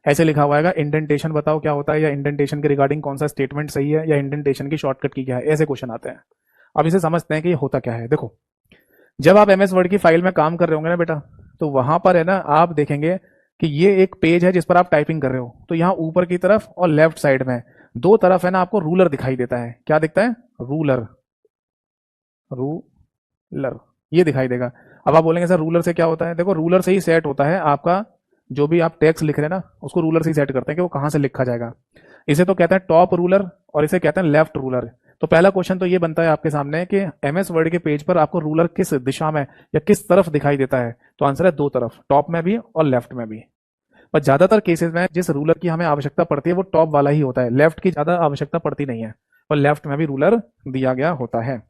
ऐसे लिखा हुआ आएगा इंडेंटेशन बताओ क्या होता है, या इंडेंटेशन के रिगार्डिंग कौन सा स्टेटमेंट सही है, या इंडेंटेशन की शॉर्टकट की क्या है, ऐसे क्वेश्चन आते हैं। अब इसे समझते हैं कि ये होता क्या है। देखो, जब आप एमएस वर्ड की फाइल में काम कर रहे होंगे ना बेटा, तो वहां पर है ना आप देखेंगे कि ये एक पेज है जिस पर आप टाइपिंग कर रहे हो, तो यहां ऊपर की तरफ और लेफ्ट साइड में दो तरफ है ना आपको रूलर दिखाई देता है। क्या दिखता है? रूलर, रूलर ये दिखाई देगा। अब आप बोलेंगे सर रूलर से क्या होता है? देखो रूलर से ही सेट होता है आपका, जो भी आप टेक्स्ट लिख रहे हैं ना उसको रूलर से ही सेट करते हैं कि वो कहां से लिखा जाएगा। इसे तो कहते हैं टॉप रूलर और इसे कहते हैं लेफ्ट रूलर। तो पहला क्वेश्चन तो ये बनता है आपके सामने कि एमएस वर्ड के पेज पर आपको रूलर किस दिशा में या किस तरफ दिखाई देता है। तो आंसर है दो तरफ, टॉप में भी और लेफ्ट में भी। पर ज्यादातर केसेस में जिस रूलर की हमें आवश्यकता पड़ती है वो टॉप वाला ही होता है, लेफ्ट की ज्यादा आवश्यकता पड़ती नहीं है, और लेफ्ट में भी रूलर दिया गया होता है।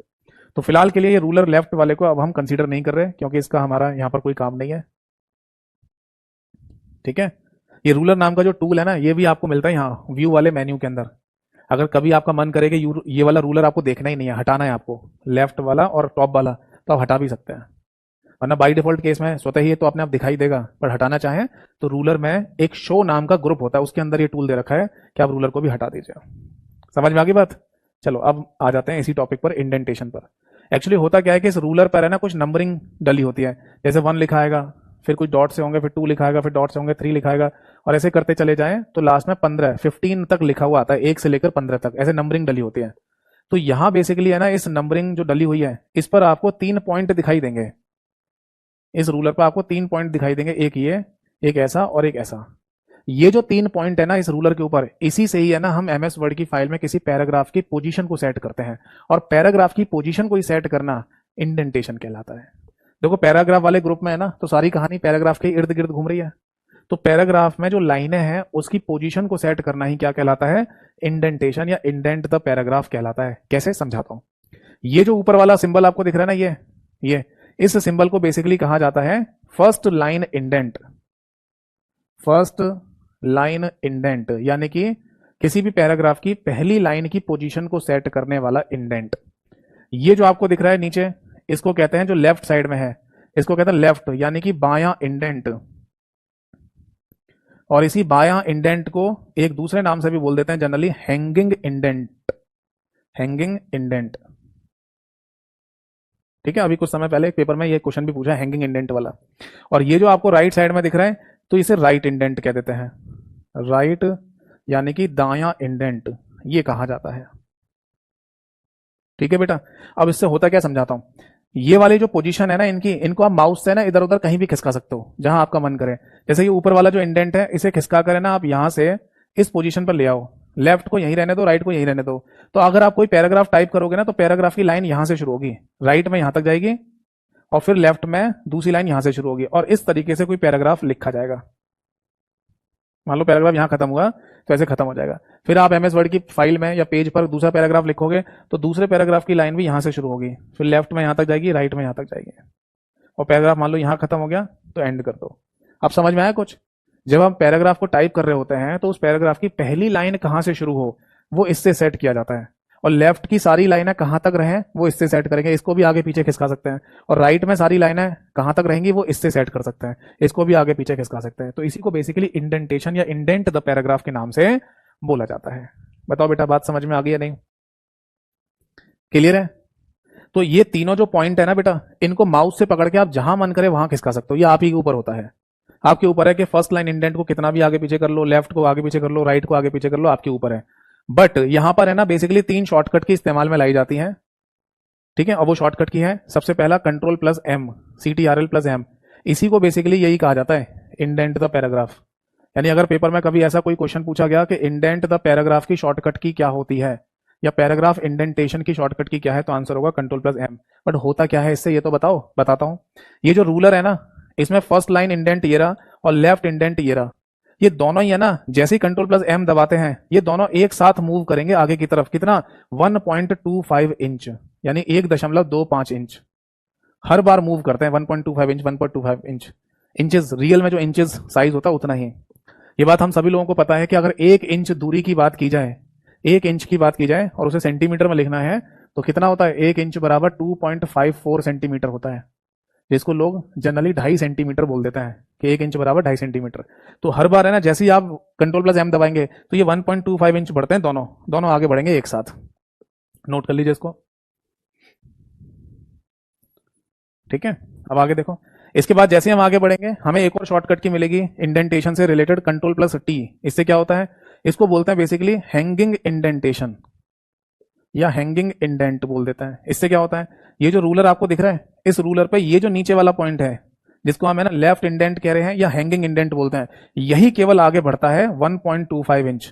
तो फिलहाल के लिए ये रूलर लेफ्ट वाले को अब हम कंसीडर नहीं कर रहे क्योंकि इसका हमारा यहाँ पर कोई काम नहीं है। ठीक है, ये रूलर नाम का जो टूल है ना, ये भी आपको मिलता है यहाँ व्यू वाले मेन्यू के अंदर। अगर कभी आपका मन करे कि ये वाला रूलर आपको देखना ही नहीं है, हटाना है आपको, लेफ्ट वाला और टॉप वाला, तो आप हटा भी सकते हैं। वरना बाई डिफॉल्ट केस में स्वतः ही ये तो अपने आप दिखाई देगा, पर हटाना चाहें तो रूलर में एक शो नाम का ग्रुप होता है, उसके अंदर ये टूल दे रखा है कि आप रूलर को भी हटा दीजिए। समझ में आ गई बात? चलो अब आ जाते हैं इसी टॉपिक पर, इंडेंटेशन पर। एक्चुअली होता क्या है कि इस रूलर पर है ना कुछ नंबरिंग डली होती है, जैसे 1 लिखा आएगा, फिर कुछ डॉट से होंगे, फिर 2 लिखा आएगा, फिर डॉट से होंगे, 3 लिखा आएगा, और ऐसे करते चले जाएं तो लास्ट में 15 तक लिखा हुआ आता है, 1 से लेकर 15 तक ऐसे नंबरिंग डली होती है। तो यहां बेसिकली है ना, इस नंबरिंग जो डली हुई है इस पर आपको 3 पॉइंट दिखाई देंगे। इस रूलर पर आपको 3 पॉइंट दिखाई देंगे, एक ये, एक ऐसा और एक ऐसा। ये जो 3 पॉइंट है ना इस रूलर के ऊपर, इसी से ही है ना हम एमएस वर्ड की फाइल में किसी पैराग्राफ की पोजीशन को सेट करते हैं, और पैराग्राफ की पोजीशन को ही सेट करना इंडेंटेशन कहलाता है। देखो पैराग्राफ वाले ग्रुप में है ना, तो सारी कहानी पैराग्राफ के इर्द गिर्द घूम रही है, तो पैराग्राफ में जो लाइनें हैं उसकी पोजीशन को सेट करना ही क्या कहलाता है? इंडेंटेशन या इंडेंट द पैराग्राफ कहलाता है। कैसे, समझाता हूं। ये जो ऊपर वाला सिंबल आपको दिख रहा है ना, ये इस सिंबल को बेसिकली कहा जाता है first line indent. First line indent यानी कि किसी भी पैराग्राफ की पहली लाइन की पोजीशन को सेट करने वाला इंडेंट। ये जो आपको दिख रहा है नीचे, इसको कहते हैं, जो लेफ्ट साइड में है इसको कहते हैं लेफ्ट यानी कि बायां इंडेंट, और इसी बायां इंडेंट को एक दूसरे नाम से भी बोल देते हैं generally, hanging indent. Hanging indent, ठीक है। अभी कुछ समय पहले एक पेपर में ये क्वेश्चन भी पूछा, हैंगिंग इंडेंट वाला। और ये जो आपको राइट साइड में दिख रहा है, तो इसे राइट इंडेंट कह देते हैं। राइट यानी कि दायां इंडेंट ये कहा जाता है। ठीक है बेटा, अब इससे होता क्या समझाता हूं। ये वाली जो पोजीशन है ना इनको आप माउस से ना इधर उधर कहीं भी खिसका सकते हो जहां आपका मन करे। जैसे ये ऊपर वाला जो इंडेंट है इसे खिसका कर ना आप यहां से इस पोजीशन पर ले आओ, लेफ्ट को यहीं रहने दो, राइट को यहीं रहने दो। तो अगर आप कोई पैराग्राफ टाइप करोगे ना, तो पैराग्राफ की लाइन यहां से शुरू होगी, राइट में यहां तक जाएगी, और फिर लेफ्ट में दूसरी लाइन यहां से शुरू होगी, और इस तरीके से कोई पैराग्राफ लिखा जाएगा। मान लो पैराग्राफ यहां खत्म हुआ तो ऐसे खत्म हो जाएगा। फिर आप एमएस वर्ड की फाइल में या पेज पर दूसरा पैराग्राफ लिखोगे तो दूसरे पैराग्राफ की लाइन भी यहां से शुरू होगी, फिर लेफ्ट में यहां तक जाएगी, राइट में यहां तक जाएगी, और पैराग्राफ मान लो यहां खत्म हो गया तो एंड कर दो। अब समझ में आया कुछ? जब हम पैराग्राफ को टाइप कर रहे होते हैं तो उस पैराग्राफ की पहली लाइन कहां से शुरू हो वो इससे सेट किया जाता है, और लेफ्ट की सारी लाइनें कहां तक रहें वो इससे सेट करेंगे। इसको भी आगे पीछे खिसका सकते हैं, और राइट में सारी लाइनें कहां तक रहेंगी वो इससे सेट कर सकते हैं, इसको भी आगे पीछे खिसका सकते हैं। तो इसी को बेसिकली इंडेंटेशन या इंडेंट द पैराग्राफ के नाम से बोला जाता है। बताओ बेटा, बात समझ में आ गई या नहीं? क्लियर है? तो ये तीनों जो पॉइंट है ना बेटा, इनको माउस से पकड़ के आप जहां मन करे वहां खिसका सकते हो, ये आप ही के ऊपर होता है। आपके ऊपर है कि फर्स्ट लाइन इंडेंट को कितना भी आगे पीछे कर लो, लेफ्ट को आगे पीछे कर लो, राइट को आगे पीछे कर लो, आपके ऊपर है। बट यहां पर है ना बेसिकली 3 शॉर्टकट की इस्तेमाल में लाई जाती हैं। ठीक है, और वो शॉर्टकट की है सबसे पहला Ctrl+M, CTRL+M। इसी को बेसिकली यही कहा जाता है इंडेंट द पैराग्राफ। यानी अगर पेपर में कभी ऐसा कोई क्वेश्चन पूछा गया कि इंडेंट द पैराग्राफ की शॉर्टकट की क्या होती है, या पैराग्राफ इंडेंटेशन की शॉर्टकट की क्या है, तो आंसर होगा Ctrl+M। बट होता क्या है इससे, ये तो बताओ, बताता हूं। ये जो रूलर है ना, इसमें फर्स्ट लाइन इंडेंट ये रहा और लेफ्ट इंडेंट ये रहा, ये दोनों ही है ना, जैसे ही Ctrl+M दबाते हैं ये दोनों एक साथ मूव करेंगे आगे की तरफ। कितना? 1.25 इंच, यानी 1.25 इंच हर बार मूव करते हैं। 1.25 इंच, 1.25 इंच, इंचेस रियल में जो इंचेस साइज होता है उतना ही। ये बात हम सभी लोगों को पता है कि अगर 1 इंच दूरी की बात की जाए, 1 इंच की बात की जाए और उसे सेंटीमीटर में लिखना है तो कितना होता है? 1 इंच बराबर 2.54 सेंटीमीटर होता है, जिसको लोग जनरली 2.5 सेंटीमीटर बोल देते हैं कि 1 इंच बराबर 2.5 सेंटीमीटर। तो हर बार है ना, जैसे ही आप Ctrl+M दबाएंगे तो ये 1.25 इंच बढ़ते हैं, दोनों आगे बढ़ेंगे एक साथ। नोट कर लीजिए इसको। ठीक है, अब आगे देखो। इसके बाद जैसे हम आगे बढ़ेंगे हमें एक और शॉर्टकट की मिलेगी इंडेंटेशन से रिलेटेड, Ctrl+T। इससे क्या होता है? इसको बोलते हैं बेसिकली हैंगिंग इंडेंटेशन, या हैंगिंग इंडेंट बोल देता है। इससे क्या होता है? ये जो रूलर आपको दिख रहा है, इस रूलर पे ये जो नीचे वाला पॉइंट है जिसको हम है ना लेफ्ट इंडेंट कह रहे हैं या हैंगिंग इंडेंट बोलते हैं, यही केवल आगे बढ़ता है 1.25 इंच।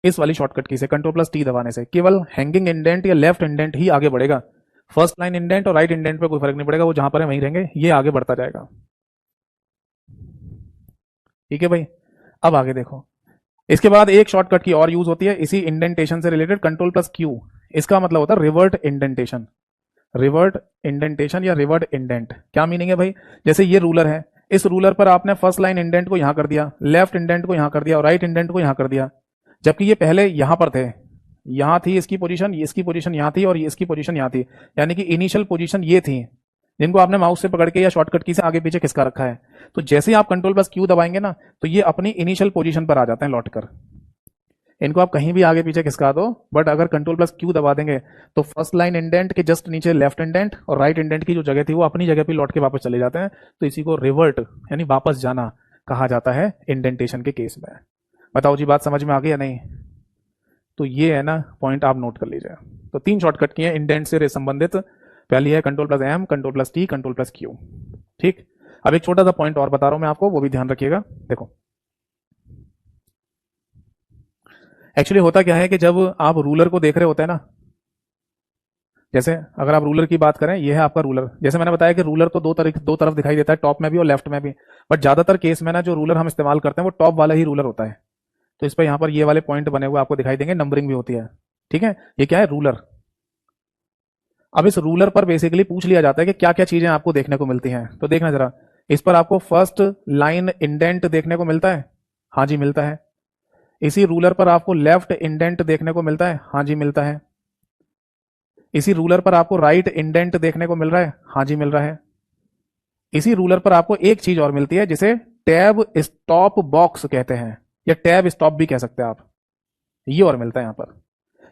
इस वाली शॉर्टकट की से Ctrl+T दबाने से केवल हैंगिंग इंडेंट या लेफ्ट इंडेंट ही आगे बढ़ेगा। फर्स्ट लाइन इंडेंट और राइट इंडेंट पे कोई फर्क नहीं पड़ेगा, वो जहां पर है वहीं रहेंगे, ये आगे बढ़ता जाएगा। ठीक है भाई। अब आगे देखो, इसके बाद एक शॉर्टकट की और यूज होती है इसी इंडेंटेशन से रिलेटेड, कंट्रोल प्लस क्यू। इसका मतलब होता है रिवर्ट इंडेंटेशन। रिवर्ट इंडेंटेशन या रिवर्ट इंडेंट क्या मीनिंग है भाई? जैसे ये रूलर है, इस रूलर पर आपने फर्स्ट लाइन इंडेंट को यहां कर दिया, लेफ्ट इंडेंट को यहां कर दिया और राइट इंडेंट को यहां कर दिया, जबकि ये पहले यहां पर थे। यहां थी इसकी पोजीशन, इसकी पोजीशन यहां थी और इसकी पोजीशन यहां थी, यानी कि इनिशियल पोजीशन ये थी, जिनको आपने माउस से पकड़ के या शॉर्टकट की से आगे पीछे खिसका रखा है। तो जैसे ही आप कंट्रोल प्लस क्यू दबाएंगे ना, तो ये अपनी इनिशियल पोजीशन पर आ जाते हैं लौटकर। इनको आप कहीं भी आगे पीछे खिसका दो, बट अगर कंट्रोल प्लस क्यू दबा देंगे तो फर्स्ट लाइन इंडेंट के जस्ट नीचे लेफ्ट इंडेंट और राइट इंडेंट की जो जगह थी वो अपनी जगह पे लौट के वापस चले जाते हैं। तो इसी को रिवर्ट यानी वापस जाना कहा जाता है इंडेंटेशन के केस में। बताओ जी, बात समझ में आ गई या नहीं? तो ये है ना पॉइंट, आप नोट कर लीजिए। तो 3 शॉर्टकट की है इंडेंट से संबंधित। पहली है control plus M, control plus T, control plus Q. ठीक। अब एक छोटा सा पॉइंट और बता रहा हूं मैं आपको, वो भी ध्यान रखिएगा। देखो, एक्चुअली होता क्या है कि जब आप रूलर को देख रहे होते हैं ना, जैसे अगर आप रूलर की बात करें, ये है आपका रूलर। जैसे मैंने बताया कि रूलर तो दो तरफ दिखाई देता है, टॉप में भी और लेफ्ट में भी। बट ज्यादातर केस में ना जो रूलर हम इस्तेमाल करते हैं वो टॉप वाला ही रूलर होता है। तो इस पर यहाँ पर ये वाले पॉइंट बने हुए आपको दिखाई देंगे, नंबरिंग भी होती है। ठीक है, ये क्या है? रूलर। अब इस रूलर पर बेसिकली पूछ लिया जाता है कि क्या क्या चीजें आपको देखने को मिलती हैं। तो देखना जरा, इस पर आपको फर्स्ट लाइन इंडेंट देखने को मिलता है। हाँ जी, मिलता है। इसी रूलर पर आपको लेफ्ट इंडेंट देखने को मिलता है। हाँ जी, मिलता है। इसी रूलर पर आपको राइट इंडेंट देखने को मिल रहा है। हाँ जी, मिल रहा है। इसी रूलर पर आपको एक चीज और मिलती है जिसे टैब स्टॉप बॉक्स कहते हैं, या टैब स्टॉप भी कह सकते हैं आप। ये और मिलता है यहां पर।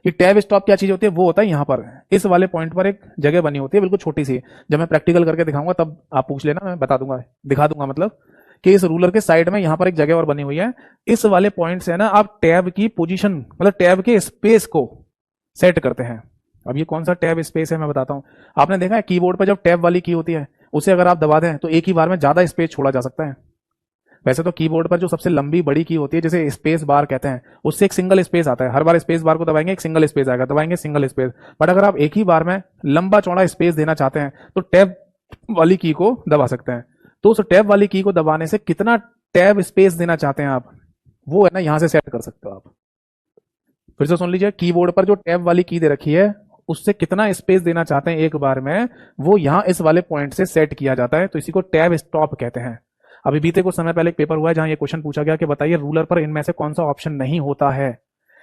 ये टैब स्टॉप क्या चीज होती है? वो होता है यहां पर, इस वाले पॉइंट पर एक जगह बनी होती है बिल्कुल छोटी सी। जब मैं प्रैक्टिकल करके दिखाऊंगा तब आप पूछ लेना, मैं बता दूंगा, दिखा दूंगा। मतलब कि इस रूलर के साइड में यहां पर एक जगह और बनी हुई है। इस वाले पॉइंट से ना आप टैब की पोजीशन, मतलब टैब के स्पेस को सेट करते हैं। अब ये कौन सा टैब स्पेस है मैं बताता हूं। आपने देखा है कीबोर्ड पर जब टैब वाली की होती है, उसे अगर आप दबा दें तो एक ही बार में ज्यादा स्पेस छोड़ा जा सकता है। वैसे तो कीबोर्ड पर जो सबसे लंबी बड़ी की होती है, जैसे स्पेस बार कहते हैं, उससे एक सिंगल स्पेस आता है। हर बार स्पेस बार को दबाएंगे एक सिंगल स्पेस आएगा, दबाएंगे सिंगल स्पेस। बट अगर आप एक ही बार में लंबा चौड़ा स्पेस देना चाहते हैं तो टैब वाली की को दबा सकते हैं। तो उस टैब वाली की को दबाने से कितना टैब स्पेस देना चाहते हैं आप, वो है ना यहां से सेट कर सकते हो आप। फिर से सुन लीजिए, कीबोर्ड पर जो टैब वाली की दे रखी है उससे कितना स्पेस देना चाहते हैं एक बार में, वो यहां इस वाले पॉइंट से सेट किया जाता है। तो इसी को टैब स्टॉप कहते हैं। अभी बीते कुछ समय पहले एक पेपर हुआ है जहां ये क्वेश्चन पूछा गया कि बताइए रूलर पर इनमें से कौन सा ऑप्शन नहीं होता है।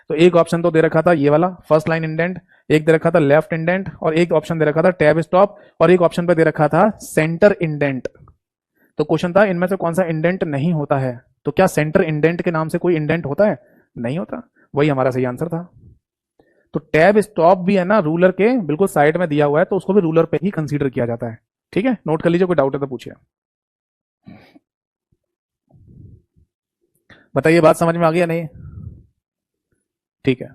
तो एक ऑप्शन तो दे रखा था ये वाला फर्स्ट लाइन इंडेंट, एक दे रखा था लेफ्ट इंडेंट, और एक ऑप्शन दे रखा था टैब स्टॉप, और एक ऑप्शन पे दे रखा था सेंटर इंडेंट। तो क्वेश्चन था इनमें से कौन सा इंडेंट नहीं होता है। तो क्या सेंटर इंडेंट के नाम से कोई इंडेंट होता है? नहीं होता। वही हमारा सही आंसर था। तो टैब स्टॉप भी है ना रूलर के बिल्कुल साइड में दिया हुआ है, तो उसको भी रूलर पे ही कंसीडर किया जाता है। ठीक है, नोट कर लीजिए, कोई डाउट है तो पूछिए। बताइए, बात समझ में आ गई या नहीं? ठीक है,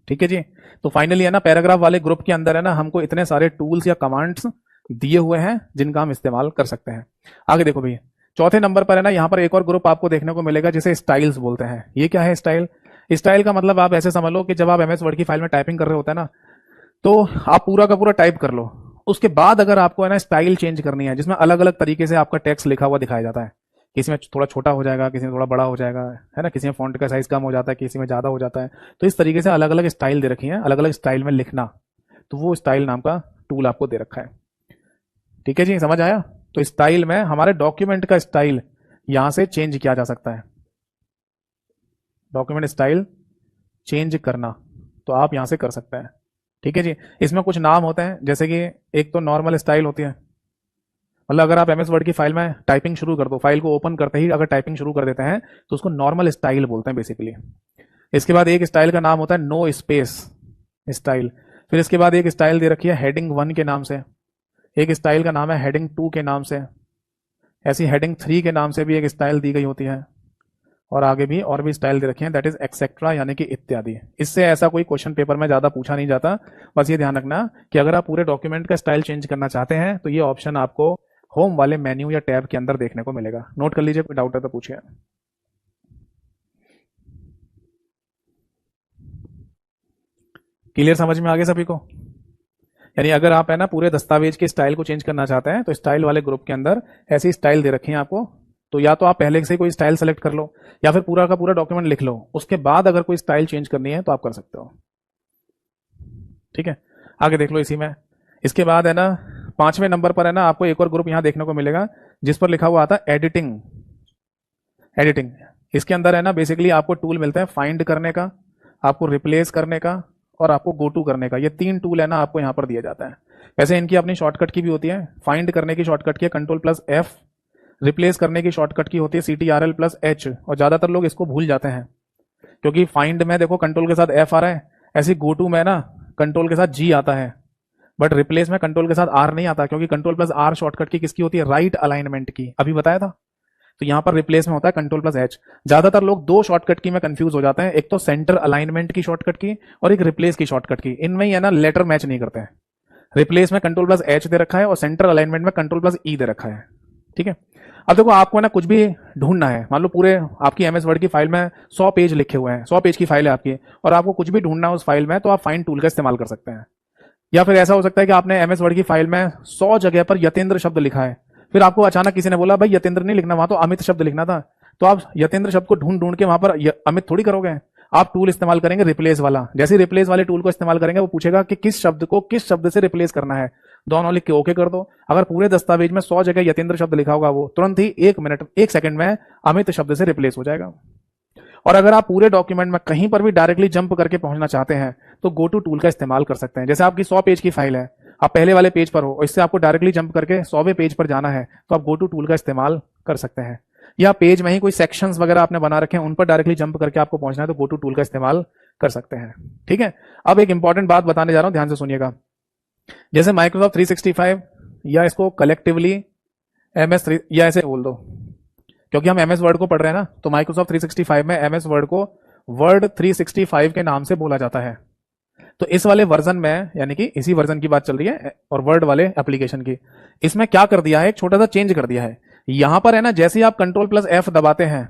ठीक है जी। तो फाइनली है ना पैराग्राफ वाले ग्रुप के अंदर है ना हमको इतने सारे टूल्स या कमांड्स दिए हुए हैं जिनका हम इस्तेमाल कर सकते हैं। आगे देखो भैया, चौथे नंबर पर है ना यहाँ पर एक और ग्रुप आपको देखने को मिलेगा जिसे स्टाइल्स बोलते हैं। ये क्या है स्टाइल? स्टाइल का मतलब आप ऐसे समझ लो कि जब आप एमएस वर्ड की फाइल में टाइपिंग कर रहे होते हैं ना, तो आप पूरा का पूरा टाइप कर लो। उसके बाद अगर आपको है ना स्टाइल चेंज करनी है, जिसमें अलग अलग तरीके से आपका टेक्स्ट लिखा हुआ दिखाया जाता है। किसी में थोड़ा छोटा हो जाएगा, किसी में थोड़ा बड़ा हो जाएगा, है ना, किसी में फॉन्ट का साइज कम हो जाता है, किसी में ज्यादा हो जाता है। तो इस तरीके से अलग अलग स्टाइल दे रखी है, अलग अलग स्टाइल में लिखना। तो वो स्टाइल नाम का टूल आपको दे रखा है। ठीक है जी, समझ आया? तो स्टाइल में हमारे डॉक्यूमेंट का स्टाइल यहां से चेंज किया जा सकता है। डॉक्यूमेंट स्टाइल चेंज करना तो आप यहां से कर सकते हैं। ठीक है जी। इसमें कुछ नाम होते हैं, जैसे कि एक तो नॉर्मल स्टाइल होती है। मतलब अगर आप एमएस वर्ड की फाइल में टाइपिंग शुरू कर दो, फाइल को ओपन करते ही अगर टाइपिंग शुरू कर देते हैं तो उसको नॉर्मल स्टाइल बोलते हैं बेसिकली। इसके बाद एक स्टाइल का नाम होता है नो स्पेस स्टाइल। फिर इसके बाद एक स्टाइल दे रखी है हेडिंग 1 के नाम से, एक स्टाइल का नाम है हेडिंग 2 के नाम से, ऐसी हेडिंग 3 के नाम से भी एक स्टाइल दी गई होती है, और आगे भी और भी स्टाइल दे रखे हैं, दैट इज एक्सेट्रा यानी कि इत्यादि। इससे ऐसा कोई क्वेश्चन पेपर में ज्यादा पूछा नहीं जाता। बस ये ध्यान रखना कि अगर आप पूरे डॉक्यूमेंट का स्टाइल चेंज करना चाहते हैं तो ये ऑप्शन आपको होम वाले मेन्यू या टैब के अंदर देखने को मिलेगा। नोट कर लीजिए, कोई डाउट है तो पूछिए। क्लियर, समझ में आ गया सभी को? यानी अगर आप है ना पूरे दस्तावेज के स्टाइल को चेंज करना चाहते हैं तो स्टाइल वाले ग्रुप के अंदर ऐसी स्टाइल दे रखी है आपको, तो या तो आप पहले से कोई स्टाइल सेलेक्ट कर लो या फिर पूरा का पूरा डॉक्यूमेंट लिख लो, उसके बाद अगर कोई स्टाइल चेंज करनी है तो आप कर सकते हो। ठीक है, आगे देख लो इसी में। इसके बाद है ना 5वें नंबर पर है ना आपको एक और ग्रुप यहां देखने को मिलेगा जिस पर लिखा हुआ आता है एडिटिंग। एडिटिंग, इसके अंदर है ना बेसिकली आपको टूल मिलते हैं फाइंड करने का, आपको रिप्लेस करने का और आपको गो टू करने का। ये 3 टूल है ना आपको यहां पर दिया जाता है। वैसे इनकी अपनी शॉर्टकट की भी होती है। फाइंड करने की शॉर्टकट की है Ctrl+F, रिप्लेस करने की शॉर्टकट की होती है CTRL+H, और ज्यादातर लोग इसको भूल जाते हैं क्योंकि फाइंड में देखो कंट्रोल के साथ F आ रहा है, ऐसे गो टू में ना कंट्रोल के साथ G आता है, बट रिप्लेस में कंट्रोल के साथ R नहीं आता क्योंकि Ctrl+R शॉर्टकट की किसकी होती है, राइट अलाइनमेंट की, अभी बताया था। तो यहां पर रिप्लेस में होता है Ctrl+H। ज्यादातर लोग 2 शॉर्टकट की में कंफ्यूज हो जाते हैं, एक तो सेंटर अलाइनमेंट की शॉर्टकट की और एक रिप्लेस की शॉर्टकट की। इनमें ही है ना लेटर मैच नहीं करते हैं। रिप्लेस में Ctrl+H दे रखा है और सेंटर अलाइनमेंट में Ctrl+E दे रखा है। ठीक है, अब देखो आपको ना कुछ भी ढूंढना है, मान लो पूरे आपकी एमएस वर्ड की फाइल में 100 पेज लिखे हुए हैं, 100 पेज की फाइल है आपकी, और आपको कुछ भी ढूंढना है उस फाइल में, तो आप फाइंड टूल का इस्तेमाल कर सकते हैं। या फिर ऐसा हो सकता है कि आपने एमएस वर्ड की फाइल में 100 जगह पर यतेंद्र शब्द लिखा है, फिर आपको अचानक किसी ने बोला भाई यतेंद्र नहीं लिखना, वहां तो अमित शब्द लिखना था, तो आप यतेंद्र शब्द को ढूंढ ढूंढ के वहां पर अमित थोड़ी करोगे, आप टूल इस्तेमाल करेंगे रिप्लेस वाला। जैसे रिप्लेस वाले टूल को इस्तेमाल करेंगे वो पूछेगा कि किस शब्द को किस शब्द से रिप्लेस करना है, दोनों लिख के ओके कर दो। अगर पूरे दस्तावेज में 100 जगह यतेंद्र शब्द लिखा होगा वो तुरंत ही 1 सेकंड में अमित शब्द से रिप्लेस हो जाएगा। और अगर आप पूरे डॉक्यूमेंट में कहीं पर भी डायरेक्टली जंप करके पहुंचना चाहते हैं तो गो टू टूल का इस्तेमाल कर सकते हैं। जैसे आपकी 100 पेज की फाइल है, आप पहले वाले पेज पर हो और इससे आपको डायरेक्टली जंप करके 100वें पेज पर जाना है तो आप गो टू टूल का इस्तेमाल कर सकते हैं। या पेज में ही कोई सेक्शंस वगैरह आपने बना रखे हैं उन पर डायरेक्टली जंप करके आपको पहुंचना है तो गो टू टूल का इस्तेमाल कर सकते हैं। ठीक है, अब एक इंपॉर्टेंट बात बताने जा रहा हूं, ध्यान से सुनिएगा। जैसे माइक्रोसॉफ्ट 365 या इसको कलेक्टिवली MS3 या ऐसे बोल दो, क्योंकि हम एमएस वर्ड को पढ़ रहे हैं ना, तो माइक्रोसॉफ्ट 365 में एमएस वर्ड को वर्ड 365 के नाम से बोला जाता है। तो इस वाले वर्जन में, यानी कि इसी वर्जन की बात चल रही है और वर्ड वाले एप्लीकेशन की, इसमें क्या कर दिया है, एक छोटा सा चेंज कर दिया है। यहां पर है ना जैसे ही आप Ctrl+F दबाते हैं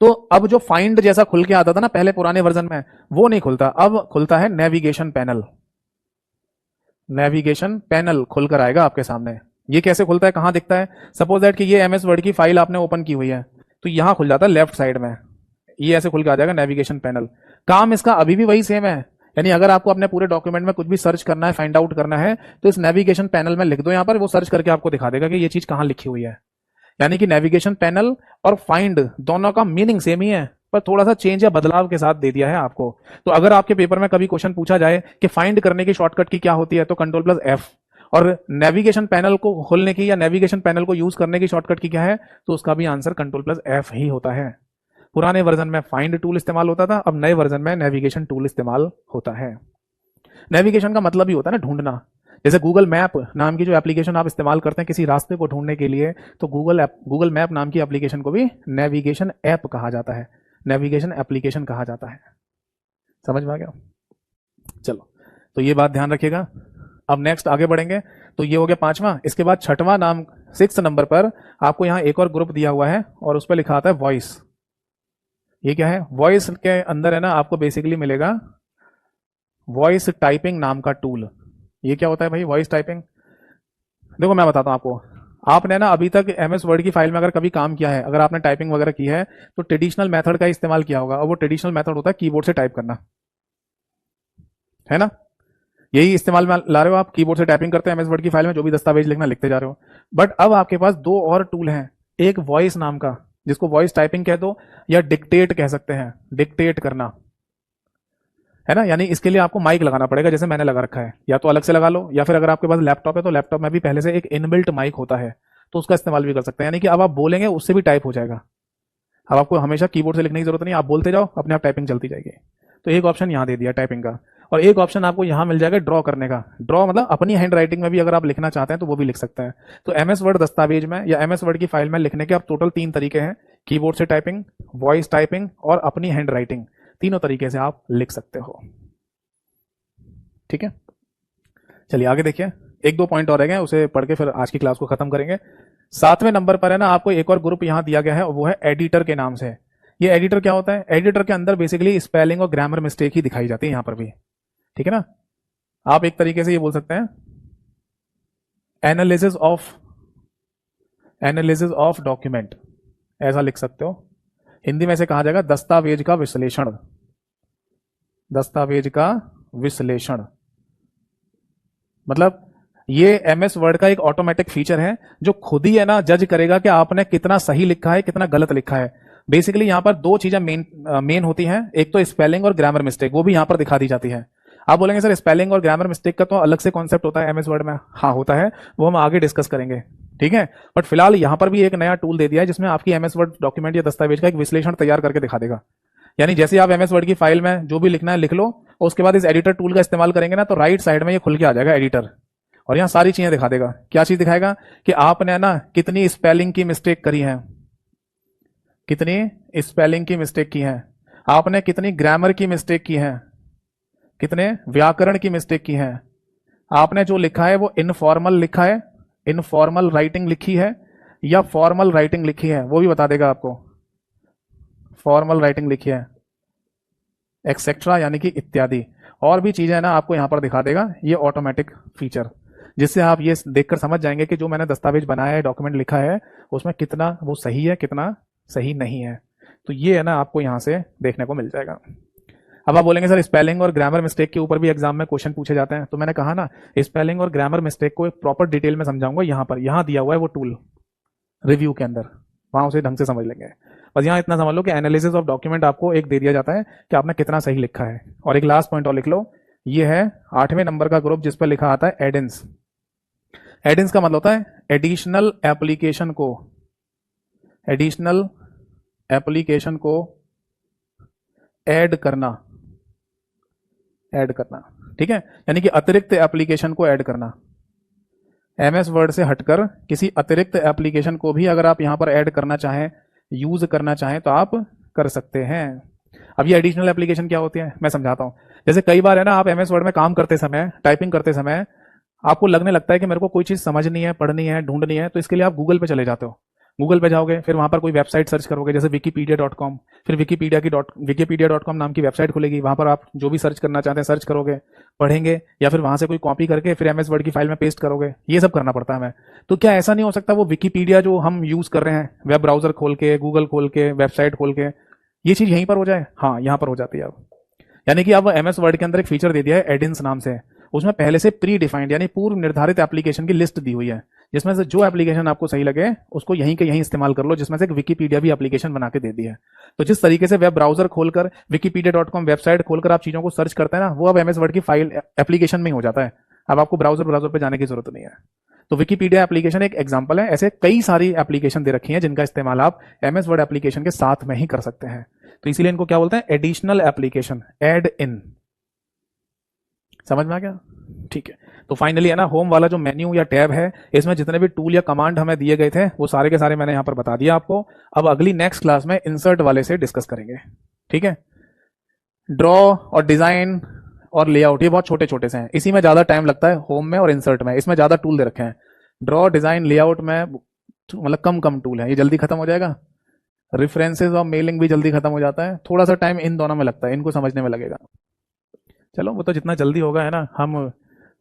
तो अब जो फाइंड जैसा खुल के आता था ना पहले पुराने वर्जन में, वो नहीं खुलता, अब खुलता है नेविगेशन पैनल। नेविगेशन पैनल खुलकर आएगा आपके सामने। ये कैसे खुलता है, कहां दिखता है, सपोज दैट कि ये एमएस वर्ड की फाइल आपने ओपन की हुई है तो यहां खुल जाता है लेफ्ट साइड में, ये ऐसे खुल के आ जाएगा नेविगेशन पैनल। काम इसका अभी भी वही सेम है, यानी अगर आपको अपने पूरे डॉक्यूमेंट में कुछ भी सर्च करना है, फाइंड आउट करना है, तो इस नेविगेशन पैनल में लिख दो, यहां पर वो सर्च करके आपको दिखा देगा कि ये चीज कहां लिखी हुई है। यानी कि नेविगेशन पैनल और फाइंड दोनों का मीनिंग सेम ही है, पर थोड़ा सा चेंज या बदलाव के साथ दे दिया है आपको। तो अगर आपके पेपर में कभी क्वेश्चन पूछा जाए कि फाइंड करने की शॉर्टकट की क्या होती है, तो Ctrl+F, और नेविगेशन पैनल को खोलने की या नेविगेशन पैनल को यूज करने की शॉर्टकट की क्या है, तो उसका भी आंसर Ctrl+F ही होता है। पुराने वर्जन में फाइंड टूल इस्तेमाल होता था, अब नए वर्जन में नेविगेशन टूल इस्तेमाल होता है। नेविगेशन का मतलब ही होता है ना ढूंढना। जैसे गूगल मैप नाम की जो एप्लीकेशन आप इस्तेमाल करते हैं किसी रास्ते को ढूंढने के लिए, तो गूगल मैप नाम की एप्लीकेशन को भी नेविगेशन ऐप कहा जाता है, नेविगेशन एप्लीकेशन कहा जाता है। समझ में आ गया? चलो, तो ये बात ध्यान रखिएगा। अब नेक्स्ट आगे बढ़ेंगे, तो ये हो गया 5वां। इसके बाद 6वां नाम 6 नंबर पर आपको यहां एक और ग्रुप दिया हुआ है और उस पर लिखा आता है वॉइस। ये क्या है, वॉइस के अंदर है ना आपको बेसिकली मिलेगा वॉइस टाइपिंग नाम का टूल। ये क्या होता है भाई वॉइस टाइपिंग? देखो मैं बताता हूं आपको, आपने ना अभी तक एमएस वर्ड की फाइल में अगर कभी काम किया है, अगर आपने टाइपिंग वगैरह की है, तो ट्रेडिशनल मेथड का इस्तेमाल किया होगा, और वो ट्रेडिशनल मेथड होता है कीबोर्ड से टाइप करना, है ना? यही इस्तेमाल में ला रहे हो आप, कीबोर्ड से टाइपिंग करते हैं एमएस वर्ड की फाइल में, जो भी दस्तावेज लिखना लिखते जा रहे हो। बट अब आपके पास 2 और टूल हैं, एक वॉइस नाम का, जिसको वॉइस टाइपिंग कह दो या डिक्टेट कह सकते हैं, डिक्टेट करना, है ना? यानी इसके लिए आपको माइक लगाना पड़ेगा, जैसे मैंने लगा रखा है, या तो अलग से लगा लो, या फिर अगर आपके पास लैपटॉप है तो लैपटॉप में भी पहले से एक इनबिल्ट माइक होता है, तो उसका इस्तेमाल भी कर सकते हैं। यानी कि अब आप बोलेंगे उससे भी टाइप हो जाएगा, अब आपको हमेशा कीबोर्ड से लिखने की जरूरत नहीं, आप बोलते जाओ, अपने आप टाइपिंग चलती जाएगी। तो एक ऑप्शन यहां दे दिया टाइपिंग का, और एक ऑप्शन आपको यहां मिल जाएगा ड्रॉ करने का। ड्रॉ मतलब अपनी हैंड राइटिंग में भी अगर आप लिखना चाहते हैं तो वो भी लिख सकते हैं। तो एमएस वर्ड दस्तावेज में या एमएस वर्ड की फाइल में लिखने के अब टोटल 3 तरीके हैं, कीबोर्ड से टाइपिंग, वॉइस टाइपिंग और अपनी हैंड राइटिंग, तीनों तरीके से आप लिख सकते हो। ठीक है, चलिए आगे देखिए, 1-2 पॉइंट और रह गए, उसे पढ़ के फिर आज की क्लास को खत्म करेंगे। 7वें नंबर पर है ना आपको एक और ग्रुप यहां दिया गया है, और वो है एडिटर के नाम से। ये एडिटर क्या होता है? एडिटर के अंदर बेसिकली स्पेलिंग और ग्रामर मिस्टेक ही दिखाई जाती है यहां पर भी, ठीक है ना? आप एक तरीके से ये बोल सकते हैं एनालिसिस ऑफ डॉक्यूमेंट, ऐसा लिख सकते हो। हिंदी में से कहा जाएगा दस्तावेज का विश्लेषण, दस्तावेज का विश्लेषण। मतलब ये एमएस वर्ड का एक ऑटोमेटिक फीचर है जो खुद ही है ना जज करेगा कि आपने कितना सही लिखा है कितना गलत लिखा है। बेसिकली यहां पर दो चीजें मेन होती हैं, एक तो स्पेलिंग और ग्रामर मिस्टेक, वो भी यहां पर दिखा दी जाती है। आप बोलेंगे सर स्पेलिंग और ग्रामर मिस्टेक का तो अलग से कॉन्सेप्ट होता है एमएस वर्ड में, हाँ होता है, वो हम आगे डिस्कस करेंगे, ठीक है। बट फिलहाल यहां पर भी एक नया टूल दे दिया है जिसमें आपकी एमएस वर्ड डॉक्यूमेंट या दस्तावेज का एक विश्लेषण तैयार करके दिखा देगा। यानी जैसे आप एमएस वर्ड की फाइल में जो भी लिखना है लिख लो, और उसके बाद इस एडिटर टूल का इस्तेमाल करेंगे ना तो राइट साइड में ये खुल के आ जाएगा एडिटर, और यहां सारी चीजें दिखा देगा। क्या चीज दिखाएगा कि आपने ना कितनी स्पेलिंग की मिस्टेक करी है, कितनी स्पेलिंग की मिस्टेक की है, आपने कितनी ग्रामर की मिस्टेक की है, कितने व्याकरण की मिस्टेक की है, आपने जो लिखा है वो इनफॉर्मल लिखा है, इनफॉर्मल राइटिंग लिखी है या फॉर्मल राइटिंग लिखी है, वो भी बता देगा आपको। फॉर्मल राइटिंग लिखी है एक्सेट्रा, यानी कि इत्यादि, और भी चीजें ना आपको यहां पर दिखा देगा ये ऑटोमेटिक फीचर, जिससे आप ये देखकर समझ जाएंगे कि जो मैंने दस्तावेज बनाया है, डॉक्यूमेंट लिखा है, उसमें कितना वो सही है कितना सही नहीं है। तो ये है ना आपको यहां से देखने को मिल जाएगा। अब आप बोलेंगे सर स्पेलिंग और ग्रामर मिस्टेक के ऊपर भी एग्जाम में क्वेश्चन पूछे जाते हैं, तो मैंने कहा ना स्पेलिंग और ग्रामर मिस्टेक को एक प्रॉपर डिटेल में समझाऊंगा यहां पर, यहां दिया हुआ है वो टूल रिव्यू के अंदर, वहां उसे ढंग से समझ लेंगे। बस यहाँ इतना समझ लो कि एनालिसिस ऑफ डॉक्यूमेंट आपको एक दे दिया जाता है कि आपने कितना सही लिखा है। और एक लास्ट पॉइंट और लिख लो, ये है 8वें नंबर का ग्रुप जिस पर लिखा आता है एडेंस। एडेंस का मतलब होता है एडिशनल एप्लीकेशन को, एडिशनल एप्लीकेशन को ऐड करना, ऐड करना, ठीक है, यानी कि अतिरिक्त एप्लीकेशन को ऐड करना। एमएस वर्ड से हटकर किसी अतिरिक्त एप्लीकेशन को भी अगर आप यहां पर ऐड करना चाहें, यूज करना चाहें, तो आप कर सकते हैं। अब ये एडिशनल एप्लीकेशन क्या होती है मैं समझाता हूं। जैसे कई बार है ना आप एमएस वर्ड में काम करते समय, टाइपिंग करते समय आपको लगने लगता है कि मेरे को कोई चीज समझनी है, पढ़नी है, ढूंढनी है, तो इसके लिए आप गूगल पे चले जाते हो। गूगल पे जाओगे, फिर वहां पर कोई वेबसाइट सर्च करोगे, जैसे wikipedia.com, फिर wikipedia.com नाम की वेबसाइट खुलेगी, वहां पर आप जो भी सर्च करना चाहते हैं सर्च करोगे, पढ़ेंगे, या फिर वहां से कोई कॉपी करके फिर एमएस वर्ड की फाइल में पेस्ट करोगे, ये सब करना पड़ता है हमें। तो क्या ऐसा नहीं हो सकता वो विकीपीडिया जो हम यूज कर रहे हैं वेब ब्राउजर खोल के, गूगल खोल के, वेबसाइट खोल के, ये चीज यहीं पर हो जाए? हाँ, यहां पर हो जाती है अब। यानी कि अब एमएस वर्ड के अंदर एक फीचर दे दिया है एडिंस नाम से, उसमें पहले से प्री डिफाइंड यानी पूर्व निर्धारित एप्लीकेशन की लिस्ट दी हुई है, जिसमें से जो एप्लीकेशन आपको सही लगे उसको यहीं के यहीं इस्तेमाल कर लो, जिसमें से एक विकीपीडिया भी एप्लीकेशन बना के दे दी है। तो जिस तरीके से वेब ब्राउजर खोलकर wikipedia.com वेबसाइट खोलकर आप चीजों को सर्च करते हैं ना, वो अब एमएस वर्ड की फाइल एप्लीकेशन में हो जाता है। अब आपको ब्राउजर पे जाने की जरूरत नहीं है। तो विकीपीडिया एप्लीकेशन एक एग्जांपल है, ऐसे कई सारी एप्लीकेशन दे रखी हैं जिनका इस्तेमाल आप एमएस वर्ड एप्लीकेशन के साथ में ही कर सकते हैं। तो इसीलिए इनको क्या बोलते हैं? एडिशनल एप्लीकेशन, एड इन। समझ में आ गया? ठीक है। तो फाइनली है ना होम वाला जो मेन्यू या टैब है, इसमें जितने भी टूल या कमांड हमें दिए गए थे वो सारे के सारे मैंने यहां पर बता दिया आपको। अब अगली नेक्स्ट क्लास में इंसर्ट वाले से डिस्कस करेंगे, ठीक है। ड्रॉ और डिजाइन और लेआउट ये बहुत छोटे छोटे से हैं, इसी में ज्यादा टाइम लगता है होम में और इंसर्ट में, इसमें ज्यादा टूल दे रखे हैं। ड्रॉ, डिजाइन, लेआउट में मतलब कम कम टूल है, ये जल्दी खत्म हो जाएगा। रेफरेंसेस और मेलिंग भी जल्दी खत्म हो जाता है, थोड़ा सा टाइम इन दोनों में लगता है, इनको समझने में लगेगा। चलो वो तो जितना जल्दी होगा है ना, हम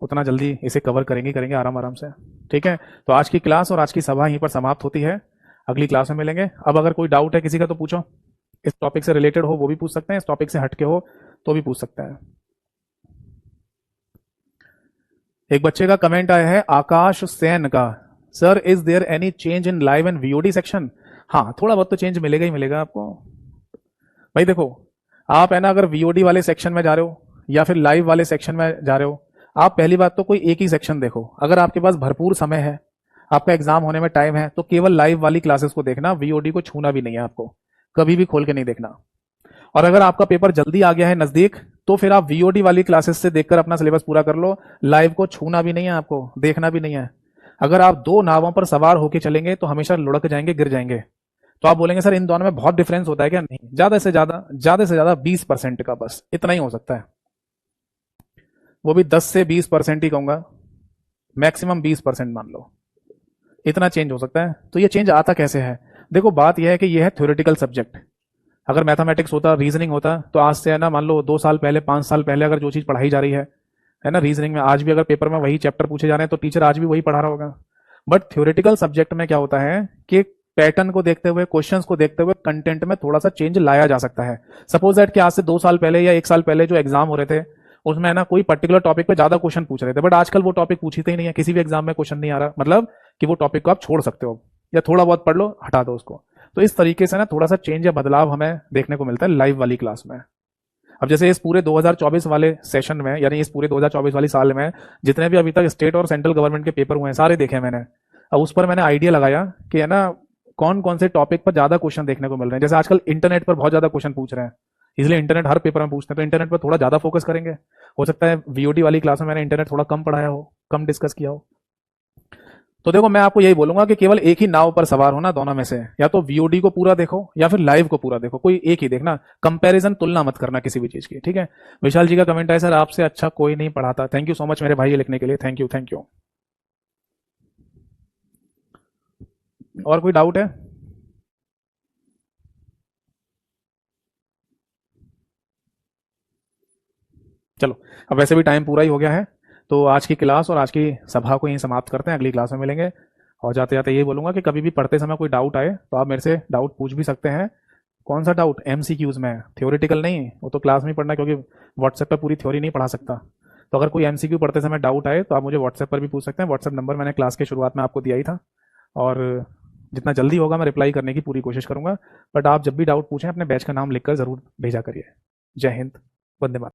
उतना जल्दी इसे कवर करेंगे आराम आराम से, ठीक है। तो आज की क्लास और आज की सभा यहीं पर समाप्त होती है, अगली क्लास में मिलेंगे। अब अगर कोई डाउट है किसी का तो पूछो, इस टॉपिक से रिलेटेड हो वो भी पूछ सकते हैं, इस टॉपिक से हटके हो तो भी पूछ सकते हैं। एक बच्चे का कमेंट आया है आकाश सेन का, sir is there any change in live and VOD section? हाँ, थोड़ा बहुत तो चेंज मिलेगा ही मिलेगा आपको। भाई देखो, आप है ना अगर वीओडी वाले सेक्शन में जा रहे हो या फिर लाइव वाले सेक्शन में जा रहे हो, आप पहली बात तो कोई एक ही सेक्शन देखो। अगर आपके पास भरपूर समय है, आपका एग्जाम होने में टाइम है, तो केवल लाइव वाली क्लासेस को देखना, वीओडी को छूना भी नहीं है आपको, कभी भी खोल के नहीं देखना। और अगर आपका पेपर जल्दी आ गया है नजदीक, तो फिर आप वीओडी वाली क्लासेस से देखकर अपना सिलेबस पूरा कर लो, लाइव को छूना भी नहीं है आपको, देखना भी नहीं है। अगर आप दो नावों पर सवार होकर चलेंगे तो हमेशा लुढ़क जाएंगे, गिर जाएंगे। तो आप बोलेंगे सर इन दोनों में बहुत डिफरेंस होता है क्या? नहीं, ज्यादा से ज्यादा 20% का, बस इतना ही हो सकता है, वो भी 10 से 20% ही कहूंगा, मैक्सिमम 20% मान लो, इतना चेंज हो सकता है। तो ये चेंज आता कैसे है? देखो बात यह है कि यह है थ्योरेटिकल सब्जेक्ट। अगर मैथमेटिक्स होता, रीजनिंग होता, तो आज से है ना मान लो 2 साल पहले, 5 साल पहले अगर जो चीज पढ़ाई जा रही है है ना। रीजनिंग में आज भी अगर पेपर में वही चैप्टर पूछे जा रहे हैं तो टीचर आज भी वही पढ़ा रहा होगा। बट थ्योरेटिकल सब्जेक्ट में क्या होता है कि पैटर्न को देखते हुए, क्वेश्चंस को देखते हुए कंटेंट में थोड़ा सा चेंज लाया जा सकता है। सपोज दैट कि आज से 2 साल पहले या 1 साल पहले जो एग्जाम हो रहे थे उसमें है ना कोई पर्टिकुलर टॉपिक पे ज्यादा क्वेश्चन पूछ रहे थे, बट आजकल वो टॉपिक पूछते ही नहीं है, किसी भी एग्जाम में क्वेश्चन नहीं आ रहा, मतलब कि वो टॉपिक को आप छोड़ सकते हो या थोड़ा बहुत पढ़ लो, हटा दो उसको। तो इस तरीके से ना थोड़ा सा चेंज या बदलाव हमें देखने को मिलता है लाइव वाली क्लास में। अब जैसे इस पूरे 2024 वाले सेशन में, यानी इस पूरे 2024 वाली साल में जितने भी अभी तक स्टेट और सेंट्रल गवर्नमेंट के पेपर हुए हैं सारे देखे मैंने। अब उस पर मैंने आइडिया लगाया कि है ना कौन कौन से टॉपिक पर ज्यादा क्वेश्चन देखने को मिल रहे हैं। जैसे आजकल इंटरनेट पर बहुत ज्यादा क्वेश्चन पूछ रहे हैं, इसलिए इंटरनेट हर पेपर में पूछते हैं, तो इंटरनेट पर थोड़ा ज्यादा फोकस करेंगे। हो सकता है वीओडी वाली क्लास में मैंने इंटरनेट थोड़ा कम पढ़ाया हो, कम डिस्कस किया हो। तो देखो मैं आपको यही बोलूंगा कि केवल एक ही नाव पर सवार होना, दोनों में से या तो वीओडी को पूरा देखो या फिर लाइव को पूरा देखो, कोई एक ही देखना, कंपैरिजन तुलना मत करना किसी भी चीज की, ठीक है। विशाल जी का कमेंट है, सर आपसे अच्छा कोई नहीं पढ़ाता। थैंक यू सो मच मेरे भाई ये लिखने के लिए, थैंक यू थैंक यू। और कोई डाउट है? चलो, अब वैसे भी टाइम पूरा ही हो गया है, तो आज की क्लास और आज की सभा को यहीं समाप्त करते हैं, अगली क्लास में मिलेंगे। और जाते जाते ये बोलूंगा कि कभी भी पढ़ते समय कोई डाउट आए तो आप मेरे से डाउट पूछ भी सकते हैं। कौन सा डाउट? एमसीक्यूज में, थ्योरेटिकल नहीं, वो तो क्लास में ही पढ़ना, क्योंकि व्हाट्सएप पर पूरी थ्योरी नहीं पढ़ा सकता। तो अगर कोई एमसीक्यू पढ़ते समय डाउट आए तो आप मुझे व्हाट्सएप पर भी पूछ सकते हैं। व्हाट्सएप नंबर मैंने क्लास के शुरुआत में आपको दिया ही था, और जितना जल्दी होगा मैं रिप्लाई करने की पूरी कोशिश करूंगा। बट आप जब भी डाउट पूछें अपने बैच का नाम लिखकर जरूर भेजा करिए। जय हिंद, वंदे मातरम।